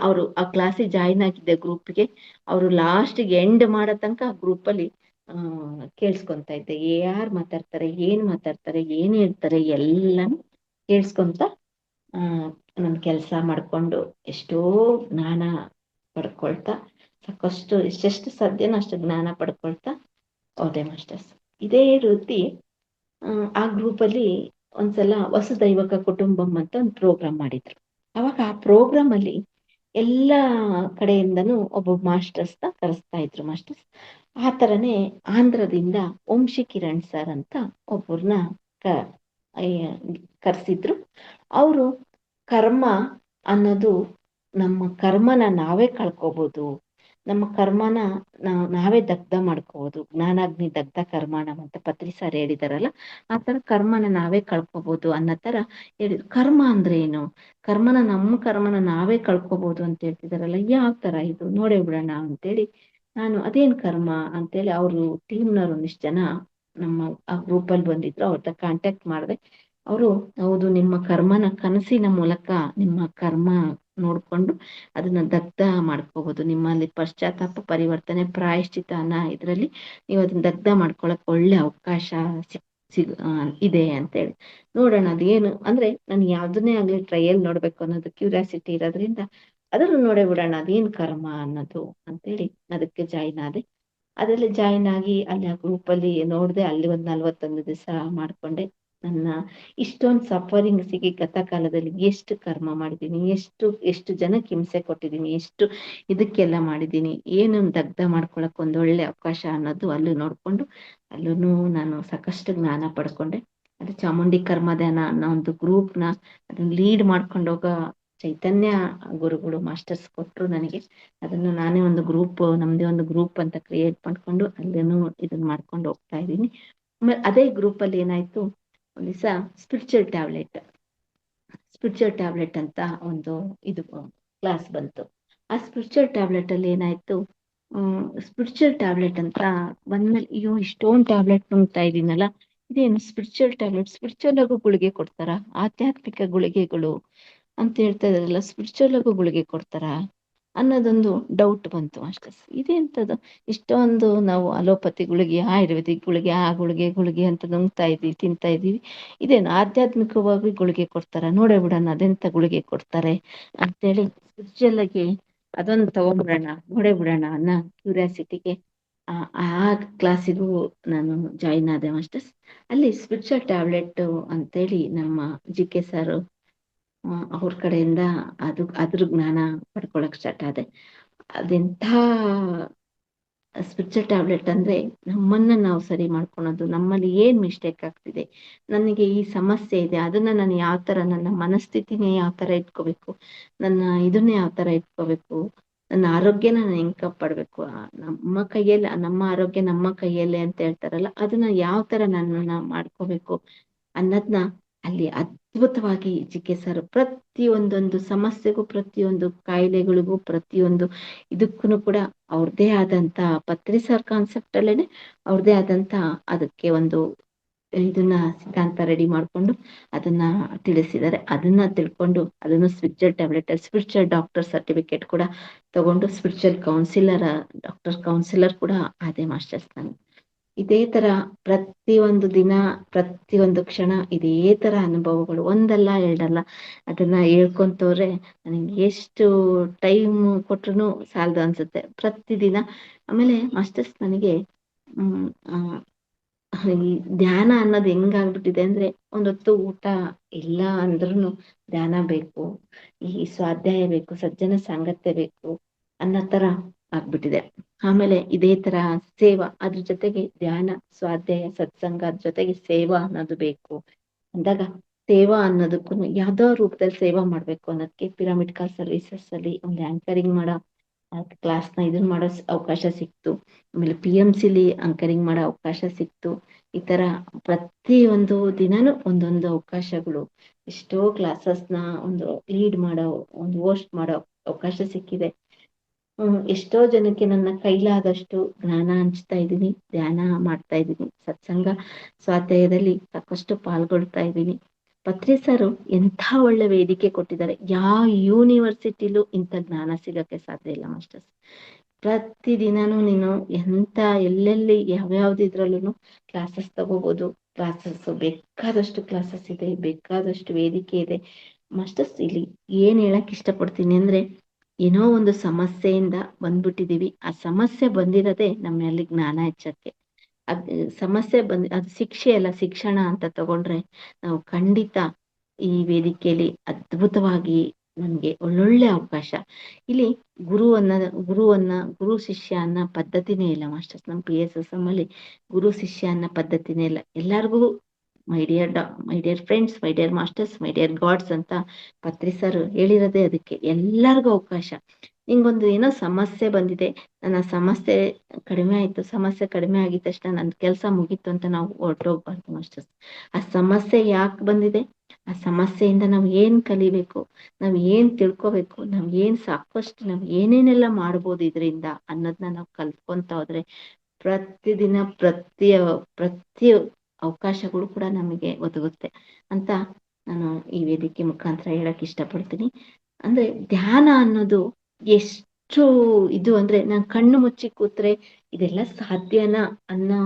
ಅವರು ಆ ಕ್ಲಾಸಿಗೆ ಜಾಯಿನ್ ಆಗಿದ್ದೆ ಗ್ರೂಪ್ಗೆ, ಅವರು ಲಾಸ್ಟ್ಗೆ ಎಂಡ್ ಮಾಡೋ ತನಕ ಆ ಗ್ರೂಪಲ್ಲಿ ಕೇಳಿಸ್ಕೊಂತ ಇದ್ದೆ. ಯಾರು ಮಾತಾಡ್ತಾರೆ, ಏನ್ ಹೇಳ್ತಾರೆ ಎಲ್ಲಾನು ಕೇಳಿಸ್ಕೊಂತ ನನ್ನ ಕೆಲಸ ಮಾಡ್ಕೊಂಡು ಎಷ್ಟೋ ಜ್ಞಾನ ಪಡ್ಕೊಳ್ತಾ, ಸಾಕಷ್ಟು ಎಷ್ಟೆಷ್ಟು ಸಾಧ್ಯನೋ ಅಷ್ಟು ಜ್ಞಾನ ಪಡ್ಕೊಳ್ತಾ ಹೋದೆ ಮಾಸ್ಟರ್ಸ್. ಇದೇ ರೀತಿ ಆ ಗ್ರೂಪಲ್ಲಿ ಒಂದ್ಸಲ ವಸುದೈವಕ ಕುಟುಂಬಂ ಅಂತ ಒಂದು ಪ್ರೋಗ್ರಾಮ್ ಮಾಡಿದ್ರು. ಅವಾಗ ಆ ಪ್ರೋಗ್ರಾಮ್ ಅಲ್ಲಿ ಎಲ್ಲ ಕಡೆಯಿಂದನೂ ಒಬ್ಬ ಮಾಸ್ಟರ್ಸ್ನ ಕರೆಸ್ತಾ ಇದ್ರು ಮಾಸ್ಟರ್ಸ್. ಆ ಥರನೇ ಆಂಧ್ರದಿಂದ ವಂಶಿ ಕಿರಣ್ ಸರ್ ಅಂತ ಒಬ್ಬರನ್ನ ಕರೆಸಿದ್ರು. ಅವರು ಕರ್ಮ ಅನ್ನೋದು, ನಮ್ಮ ಕರ್ಮನ ನಾವೇ ಕಳ್ಕೋಬಹುದು, ನಮ್ಮ ಕರ್ಮನ ನಾವೇ ದಗ್ಧ ಮಾಡ್ಕೋಬಹುದು. ಜ್ಞಾನಾಗ್ನಿ ದಗ್ಧ ಕರ್ಮಾಣಂ ಅಂತ ಪತ್ರಿ ಸರ್ ಹೇಳಿದಾರಲ್ಲ, ಆ ತರ ಕರ್ಮನ ನಾವೇ ಕಳ್ಕೋಬಹುದು ಅನ್ನೋ ತರ ಹೇಳಿ. ಕರ್ಮ ಅಂದ್ರೆ ಏನು? ನಮ್ಮ ಕರ್ಮನ ನಾವೇ ಕಳ್ಕೋಬಹುದು ಅಂತ ಹೇಳ್ತಿದಾರಲ್ಲ, ಯಾವ ತರ ಇದು ನೋಡೇ ಬಿಡೋಣ ಅಂತೇಳಿ ನಾನು ಅದೇನ್ ಕರ್ಮ ಅಂತೇಳಿ ಅವರು ಟೀಮ್ನವ್ರು ಒಂದಿಷ್ಟು ಜನ ನಮ್ಮ ಆ ಗ್ರೂಪಲ್ಲಿ ಬಂದಿದ್ರು, ಅವ್ರ ಕಾಂಟ್ಯಾಕ್ಟ್ ಮಾಡಿದೆ. ಅವರು ಹೌದು, ನಿಮ್ಮ ಕರ್ಮನ ಕನಸಿನ ಮೂಲಕ ನಿಮ್ಮ ಕರ್ಮ ನೋಡ್ಕೊಂಡು ಅದನ್ನ ದಗ್ಧ ಮಾಡ್ಕೋಬಹುದು. ನಿಮ್ಮಲ್ಲಿ ಪಶ್ಚಾತ್ತಾಪ, ಪರಿವರ್ತನೆ, ಪ್ರಾಯಶ್ಚಿತ ಅನ್ನೋ ಇದರಲ್ಲಿ ನೀವು ಅದನ್ನ ದಗ್ಧ ಮಾಡ್ಕೊಳಕ್ ಒಳ್ಳೆ ಅವಕಾಶ ಇದೆ ಅಂತೇಳಿ. ನೋಡೋಣ ಅದೇನು ಅಂದ್ರೆ, ನನ್ಗೆ ಯಾವ್ದನ್ನೇ ಆಗ್ಲಿ ಟ್ರಯಲ್ ನೋಡ್ಬೇಕು ಅನ್ನೋದು ಕ್ಯೂರಿಯಾಸಿಟಿ ಇರೋದ್ರಿಂದ ಅದನ್ನು ನೋಡೇ ಬಿಡೋಣ ಅದೇನ್ ಕರ್ಮ ಅನ್ನೋದು ಅಂತೇಳಿ ಅದಕ್ಕೆ ಜಾಯಿನ್ ಆದೆ. ಅದ್ರಲ್ಲಿ ಜಾಯಿನ್ ಆಗಿ ಅಲ್ಲಿ ಆ ಗ್ರೂಪಲ್ಲಿ ನೋಡಿದೆ. ಅಲ್ಲಿ ಒಂದು 41 ದಿವಸ ಮಾಡ್ಕೊಂಡೆ. ನನ್ನ ಇಷ್ಟೊಂದು ಸಫರಿಂಗ್ ಸಿಗಿ ಗತಕಾಲದಲ್ಲಿ ಎಷ್ಟು ಕರ್ಮ ಮಾಡಿದ್ದೀನಿ, ಎಷ್ಟು ಜನಕ್ಕೆ ಹಿಂಸೆ ಕೊಟ್ಟಿದ್ದೀನಿ, ಎಷ್ಟು ಇದಕ್ಕೆಲ್ಲ ಮಾಡಿದ್ದೀನಿ, ಏನು ದಗ್ಧ ಮಾಡ್ಕೊಳಕ್ ಒಂದೊಳ್ಳೆ ಅವಕಾಶ ಅನ್ನೋದು ಅಲ್ಲೂ ನೋಡ್ಕೊಂಡು ಅಲ್ಲೂ ನಾನು ಸಾಕಷ್ಟು ಜ್ಞಾನ ಪಡ್ಕೊಂಡೆ. ಅದು ಚಾಮುಂಡಿ ಕರ್ಮಧ್ಯಾನ ಅನ್ನೋ ಒಂದು ಗ್ರೂಪ್ನ ಅದನ್ನ ಲೀಡ್ ಮಾಡ್ಕೊಂಡು ಹೋಗೋ ಚೈತನ್ಯ ಗುರುಗಳು ಮಾಸ್ಟರ್ಸ್ ಕೊಟ್ಟರು ನನಗೆ. ಅದನ್ನು ನಾನೇ ಒಂದು ಗ್ರೂಪ್, ನಮ್ದೇ ಒಂದು ಗ್ರೂಪ್ ಅಂತ ಕ್ರಿಯೇಟ್ ಮಾಡ್ಕೊಂಡು ಅಲ್ಲೇನು ಇದನ್ನ ಮಾಡ್ಕೊಂಡು ಹೋಗ್ತಾ ಇದ್ದೀನಿ. ಆಮೇಲೆ ಅದೇ ಗ್ರೂಪಲ್ಲಿ ಏನಾಯ್ತು, ಒಂದು ದಿವಸ ಸ್ಪಿರಿಚುವಲ್ ಟ್ಯಾಬ್ಲೆಟ್ ಅಂತ ಒಂದು ಇದು ಕ್ಲಾಸ್ ಬಂತು. ಆ ಸ್ಪಿರಿಚುವಲ್ ಟ್ಯಾಬ್ಲೆಟ್ ಅಲ್ಲಿ ಏನಾಯ್ತು, ಸ್ಪಿರಿಚುವಲ್ ಟ್ಯಾಬ್ಲೆಟ್ ಅಂತ ಬಂದ್ಮೇಲೆ ಅಯ್ಯೋ ಇಷ್ಟೊಂದು ಟ್ಯಾಬ್ಲೆಟ್ ನುಂಗ್ತಾ ಇದ್ದೀನಲ್ಲ, ಇದೇನು ಸ್ಪಿರಿಚುವಲ್ ಟ್ಯಾಬ್ಲೆಟ್, ಸ್ಪಿರಿಚುವಲ್ ಆಗು ಗುಳಿಗೆ ಕೊಡ್ತಾರ, ಆಧ್ಯಾತ್ಮಿಕ ಗುಳಿಗೆಗಳು ಅಂತ ಹೇಳ್ತಾ ಇದಾರಲ್ಲ, ಸ್ಪಿರಿಚುವಲ್ ಆಗು ಗುಳಿಗೆ ಕೊಡ್ತಾರ ಅನ್ನೋದೊಂದು ಡೌಟ್ ಬಂತು ಅಷ್ಟೇ. ಇದೆಂಥದ್ದು ಇಷ್ಟೊಂದು ನಾವು ಅಲೋಪತಿ ಗುಳಿಗೆ, ಆಯುರ್ವೇದಿಕ್ ಗುಳಿಗೆ, ಆ ಗುಳಿಗೆ ಅಂತ ನುಂಗ್ತಾ ಇದ್ದೀವಿ, ತಿಂತಾ ಇದ್ದೀವಿ, ಇದೇನು ಆಧ್ಯಾತ್ಮಿಕವಾಗಿ ಗುಳಿಗೆ ಕೊಡ್ತಾರ, ನೋಡೇ ಬಿಡೋಣ ಅದೆಂತ ಗುಳಿಗೆ ಕೊಡ್ತಾರೆ ಅಂತೇಳಿ ಸ್ಪಿರಿಚುವಲ್ ಆಗಿ ಅದೊಂದು ತಗೊಂಡ್ಬಿಡೋಣ, ನೋಡೇ ಬಿಡೋಣ ಅನ್ನೋ ಕ್ಯೂರಿಯಾಸಿಟಿಗೆ ಆ ಕ್ಲಾಸಿಗೂ ನಾನು ಜಾಯಿನ್ ಆದೆ ಮಾಸ್ಟರ್ಸ್. ಅಲ್ಲಿ ಸ್ಪಿರಿಚುವಲ್ ಟ್ಯಾಬ್ಲೆಟ್ ಅಂತೇಳಿ ನಮ್ಮ GK ಸರ್ ಅವ್ರ ಕಡೆಯಿಂದ ಅದ್ರ ಜ್ಞಾನ ಪಡ್ಕೊಳಕ್ ಸ್ಟಾರ್ಟ್ ಆದೆ. ಅದೆಂಥ ಸ್ಪಿರಿಚುವಲ್ ಟ್ಯಾಬ್ಲೆಟ್ ಅಂದ್ರೆ, ನಮ್ಮನ್ನ ನಾವು ಸರಿ ಮಾಡ್ಕೊಳೋದು, ನಮ್ಮಲ್ಲಿ ಏನ್ ಮಿಸ್ಟೇಕ್ ಆಗ್ತಿದೆ, ನನಗೆ ಈ ಸಮಸ್ಯೆ ಇದೆ, ಅದನ್ನ ನಾನು ಯಾವ ತರ, ನನ್ನ ಮನಸ್ಥಿತಿನೇ ಯಾವ ತರ ಇಟ್ಕೋಬೇಕು, ನನ್ನ ಇದನ್ನೇ ಯಾವ ತರ ಇಟ್ಕೋಬೇಕು, ನನ್ನ ಆರೋಗ್ಯನ ನಾನು ಹೆಂಗ್ ಕಾಪಾಡ್ಬೇಕು, ನಮ್ಮ ಆರೋಗ್ಯ ನಮ್ಮ ಕೈಯಲ್ಲೇ ಅಂತ ಹೇಳ್ತಾರಲ್ಲ, ಅದನ್ನ ಯಾವ ತರ ನಾನು ಮಾಡ್ಕೋಬೇಕು ಅನ್ನೋದನ್ನ ಅಲ್ಲಿ ಅದ್ಭುತವಾಗಿ GK ಸರ್ ಪ್ರತಿಯೊಂದೊಂದು ಸಮಸ್ಯೆಗೂ, ಪ್ರತಿಯೊಂದು ಕಾಯಿಲೆಗಳಿಗೂ, ಪ್ರತಿಯೊಂದು ಇದಕ್ಕೂ ಕೂಡ ಅವ್ರದ್ದೇ ಆದಂತ ಪತ್ರಿ ಸರ್ ಕಾನ್ಸೆಪ್ಟ್ ಅಲ್ಲೇನೆ ಅವ್ರದ್ದೇ ಆದಂತ ಅದಕ್ಕೆ ಒಂದು ಇದನ್ನ ಸಿದ್ಧಾಂತ ರೆಡಿ ಮಾಡ್ಕೊಂಡು ಅದನ್ನ ತಿಳಿಸಿದ್ದಾರೆ. ಅದನ್ನ ತಿಳ್ಕೊಂಡು ಅದನ್ನು spiritual tablet, spiritual doctor certificate ಕೂಡ ತಗೊಂಡು ಸ್ಪಿರಿಚುವಲ್ ಡಾಕ್ಟರ್ ಕೌನ್ಸಿಲರ್ ಕೂಡ ಆದೆ ಮಾಸ್ಟರ್ಸ್ ನಾನು. ಇದೇ ತರ ಪ್ರತಿಯೊಂದು ದಿನ, ಪ್ರತಿಯೊಂದು ಕ್ಷಣ ಇದೇ ತರ ಅನುಭವಗಳು, ಒಂದಲ್ಲ ಎರಡಲ್ಲ, ಅದನ್ನ ಹೇಳ್ಕೊಂತವ್ರೆ ನನಗೆ ಎಷ್ಟು ಟೈಮ್ ಕೊಟ್ರು ಸಾಲದು ಅನ್ಸುತ್ತೆ ಪ್ರತಿದಿನ. ಆಮೇಲೆ ಮಾಸ್ಟರ್ಸ್ ನನಗೆ ಈ ಧ್ಯಾನ ಅನ್ನೋದು ಹೆಂಗಾಗ್ಬಿಟ್ಟಿದೆ ಅಂದ್ರೆ, ಒಂದೊತ್ತು ಊಟ ಇಲ್ಲ ಅಂದ್ರೂ ಧ್ಯಾನ ಬೇಕು, ಈ ಸ್ವಾಧ್ಯಾಯ ಬೇಕು, ಸಜ್ಜನ ಸಾಂಗತ್ಯ ಬೇಕು ಅನ್ನೋ ತರ ಆಗ್ಬಿಟ್ಟಿದೆ. ಆಮೇಲೆ ಇದೇ ತರ ಸೇವಾ, ಅದ್ರ ಜೊತೆಗೆ ಧ್ಯಾನ, ಸ್ವಾಧ್ಯಾಯ, ಸತ್ಸಂಗ, ಅದ್ರ ಜೊತೆಗೆ ಸೇವಾ ಅನ್ನೋದು ಬೇಕು ಅಂದಾಗ, ಸೇವಾ ಅನ್ನೋದಕ್ಕೂ ಯಾವ್ದೋ ರೂಪದಲ್ಲಿ ಸೇವಾ ಮಾಡ್ಬೇಕು ಅನ್ನೋದಕ್ಕೆ ಪಿರಮಿಡ್ ಸರ್ವಿಸಸ್ ಅಲ್ಲಿ ಒಂದು ಆಂಕರಿಂಗ್ ಮಾಡೋ ಕ್ಲಾಸ್ನ ಇದನ್ನ ಮಾಡೋ ಅವಕಾಶ ಸಿಕ್ತು. ಆಮೇಲೆ PMCಲಿ ಆಂಕರಿಂಗ್ ಮಾಡೋ ಅವಕಾಶ ಸಿಕ್ತು. ಈ ತರ ಪ್ರತಿಯೊಂದು ದಿನಾನು ಒಂದೊಂದು ಅವಕಾಶಗಳು, ಎಷ್ಟೋ ಕ್ಲಾಸಸ್ನ ಒಂದು ಲೀಡ್ ಮಾಡೋ, ಒಂದು ಹೋಸ್ಟ್ ಮಾಡೋ ಅವಕಾಶ ಸಿಕ್ಕಿದೆ. ಎಷ್ಟೋ ಜನಕ್ಕೆ ನನ್ನ ಕೈಲಾದಷ್ಟು ಜ್ಞಾನ ಹಂಚ್ತಾ ಇದ್ದೀನಿ, ಧ್ಯಾನ ಮಾಡ್ತಾ ಇದ್ದೀನಿ, ಸತ್ಸಂಗ ಸ್ವಾಧ್ಯಾಯದಲ್ಲಿ ಸಾಕಷ್ಟು ಪಾಲ್ಗೊಳ್ತಾ ಇದ್ದೀನಿ. ಪತ್ರಿ ಸರ್ ಎಂಥ ಒಳ್ಳೆ ವೇದಿಕೆ ಕೊಟ್ಟಿದ್ದಾರೆ. ಯಾವ ಯೂನಿವರ್ಸಿಟಿಲೂ ಇಂಥ ಜ್ಞಾನ ಸಿಗಕ್ಕೆ ಸಾಧ್ಯ ಇಲ್ಲ ಮಾಸ್ಟರ್ಸ್. ಪ್ರತಿದಿನಾನು ನೀನು ಎಲ್ಲೆಲ್ಲಿ ಯಾವ್ಯಾವ್ದಿದ್ರಲ್ಲೂ ಕ್ಲಾಸಸ್ ತಗೋಬಹುದು. ಕ್ಲಾಸಸ್ ಬೇಕಾದಷ್ಟು ಕ್ಲಾಸಸ್ ಇದೆ, ಬೇಕಾದಷ್ಟು ವೇದಿಕೆ ಇದೆ ಮಾಸ್ಟರ್ಸ್. ಇಲ್ಲಿ ಏನ್ ಹೇಳಕ್ ಇಷ್ಟಪಡ್ತೀನಿ ಅಂದ್ರೆ, ಏನೋ ಒಂದು ಸಮಸ್ಯೆಯಿಂದ ಬಂದ್ಬಿಟ್ಟಿದೀವಿ, ಆ ಸಮಸ್ಯೆ ಬಂದಿರೋದೇ ನಮ್ಮಲ್ಲಿ ಜ್ಞಾನ ಹೆಚ್ಚಕ್ಕೆ. ಸಮಸ್ಯೆ ಅದು ಶಿಕ್ಷೆ ಅಲ್ಲ, ಶಿಕ್ಷಣ ಅಂತ ತಗೊಂಡ್ರೆ ನಾವು ಖಂಡಿತ ಈ ವೇದಿಕೆಯಲ್ಲಿ ಅದ್ಭುತವಾಗಿ ನಮ್ಗೆ ಒಳ್ಳೊಳ್ಳೆ ಅವಕಾಶ. ಇಲ್ಲಿ ಗುರು ಶಿಷ್ಯ ಅನ್ನೋ ಪದ್ಧತಿನೇ ಇಲ್ಲ ಮಾಸ್ಟರ್ಸ್. ನಮ್ಮ PSSM ಅಲ್ಲಿ ಗುರು ಶಿಷ್ಯ ಅನ್ನೋ ಪದ್ಧತಿನೇ ಇಲ್ಲ. ಎಲ್ಲಾರ್ಗೂ my dear friends, my dear masters, my dear God's ಅಂತ ಪತ್ರಿ ಸರ್ ಹೇಳಿರೋದೇ ಅದಕ್ಕೆ. ಎಲ್ಲರಿಗೂ ಅವಕಾಶ. ನಿಂಗೊಂದು ಏನೋ ಸಮಸ್ಯೆ ಬಂದಿದೆ, ನನ್ನ ಸಮಸ್ಯೆ ಕಡಿಮೆ ಆಯ್ತು, ಸಮಸ್ಯೆ ಕಡಿಮೆ ಆಗಿದ ತಕ್ಷಣ ನನ್ನ ಕೆಲಸ ಮುಗೀತು ಅಂತ ನಾವು ಹೊರಟೋಗ್ಬಾರ್ದು ಮಾಸ್ಟರ್ಸ್. ಆ ಸಮಸ್ಯೆ ಯಾಕೆ ಬಂದಿದೆ, ಆ ಸಮಸ್ಯೆಯಿಂದ ನಾವು ಏನ್ ಕಲಿಬೇಕು, ನಾವ್ ಏನ್ ತಿಳ್ಕೊಬೇಕು, ನಾವ್ ಏನ್ ಸಾಕಷ್ಟು ನಾವ್ ಏನೇನೆಲ್ಲ ಮಾಡ್ಬೋದು ಇದರಿಂದ ಅನ್ನೋದನ್ನ ನಾವು ಕಲ್ತ್ಕೊಂತ ಹೋದ್ರೆ ಪ್ರತಿದಿನ ಪ್ರತಿ ಅವಕಾಶಗಳು ಕೂಡ ನಮಗೆ ಒದಗುತ್ತೆ ಅಂತ ನಾನು ಈ ವೇದಿಕೆ ಮುಖಾಂತರ ಹೇಳಕ್ ಇಷ್ಟಪಡ್ತೀನಿ. ಅಂದ್ರೆ ಧ್ಯಾನ ಅನ್ನೋದು ಎಷ್ಟು ಇದು ಅಂದ್ರೆ ನಾನ್ ಕಣ್ಣು ಮುಚ್ಚಿ ಕೂತ್ರೆ ಇದೆಲ್ಲ ಸಾಧ್ಯನಾ ಅನ್ನೋ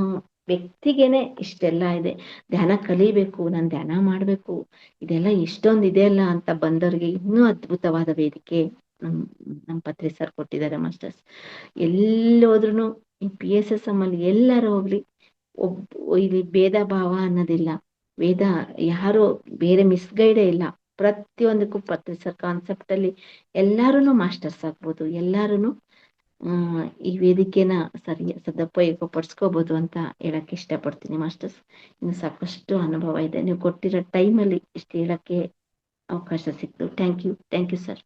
ವ್ಯಕ್ತಿಗೇನೆ ಇಷ್ಟೆಲ್ಲ ಇದೆ. ಧ್ಯಾನ ಕಲಿಬೇಕು, ನಾನ್ ಧ್ಯಾನ ಮಾಡ್ಬೇಕು, ಇದೆಲ್ಲ ಇಷ್ಟೊಂದು ಇದೆಯಲ್ಲ ಅಂತ ಬಂದವ್ರಿಗೆ ಇನ್ನೂ ಅದ್ಭುತವಾದ ವೇದಿಕೆ ನಮ್ ಪತ್ರಿ ಸರ್ ಕೊಟ್ಟಿದ್ದಾರೆ ಮಾಸ್ಟರ್ಸ್. ಎಲ್ಲೋದ್ರೂ ಈ PSSM ಅಲ್ಲಿ ಎಲ್ಲರೂ ಹೋಗ್ಲಿ, ಇಲ್ಲಿ ಭೇದ ಭಾವ ಅನ್ನೋದಿಲ್ಲ, ವೇದ ಯಾರು ಬೇರೆ ಮಿಸ್ಗೈಡೇ ಇಲ್ಲ. ಪ್ರತಿಯೊಂದಕ್ಕೂ ಪತ್ರಿ ಸರ್ ಕಾನ್ಸೆಪ್ಟ್ ಅಲ್ಲಿ ಎಲ್ಲಾರು ಮಾಸ್ಟರ್ಸ್ ಆಗ್ಬೋದು, ಎಲ್ಲಾರು ಈ ವೇದಿಕೆನ ಸದುಪಯೋಗ ಪಡಿಸ್ಕೋಬಹುದು ಅಂತ ಹೇಳಕ್ ಇಷ್ಟಪಡ್ತೀನಿ ಮಾಸ್ಟರ್ಸ್. ಇನ್ನು ಸಾಕಷ್ಟು ಅನುಭವ ಇದೆ, ನೀವು ಕೊಟ್ಟಿರೋ ಟೈಮಲ್ಲಿ ಇಷ್ಟು ಹೇಳಕ್ಕೆ ಅವಕಾಶ ಸಿಕ್ತು. Thank you sir.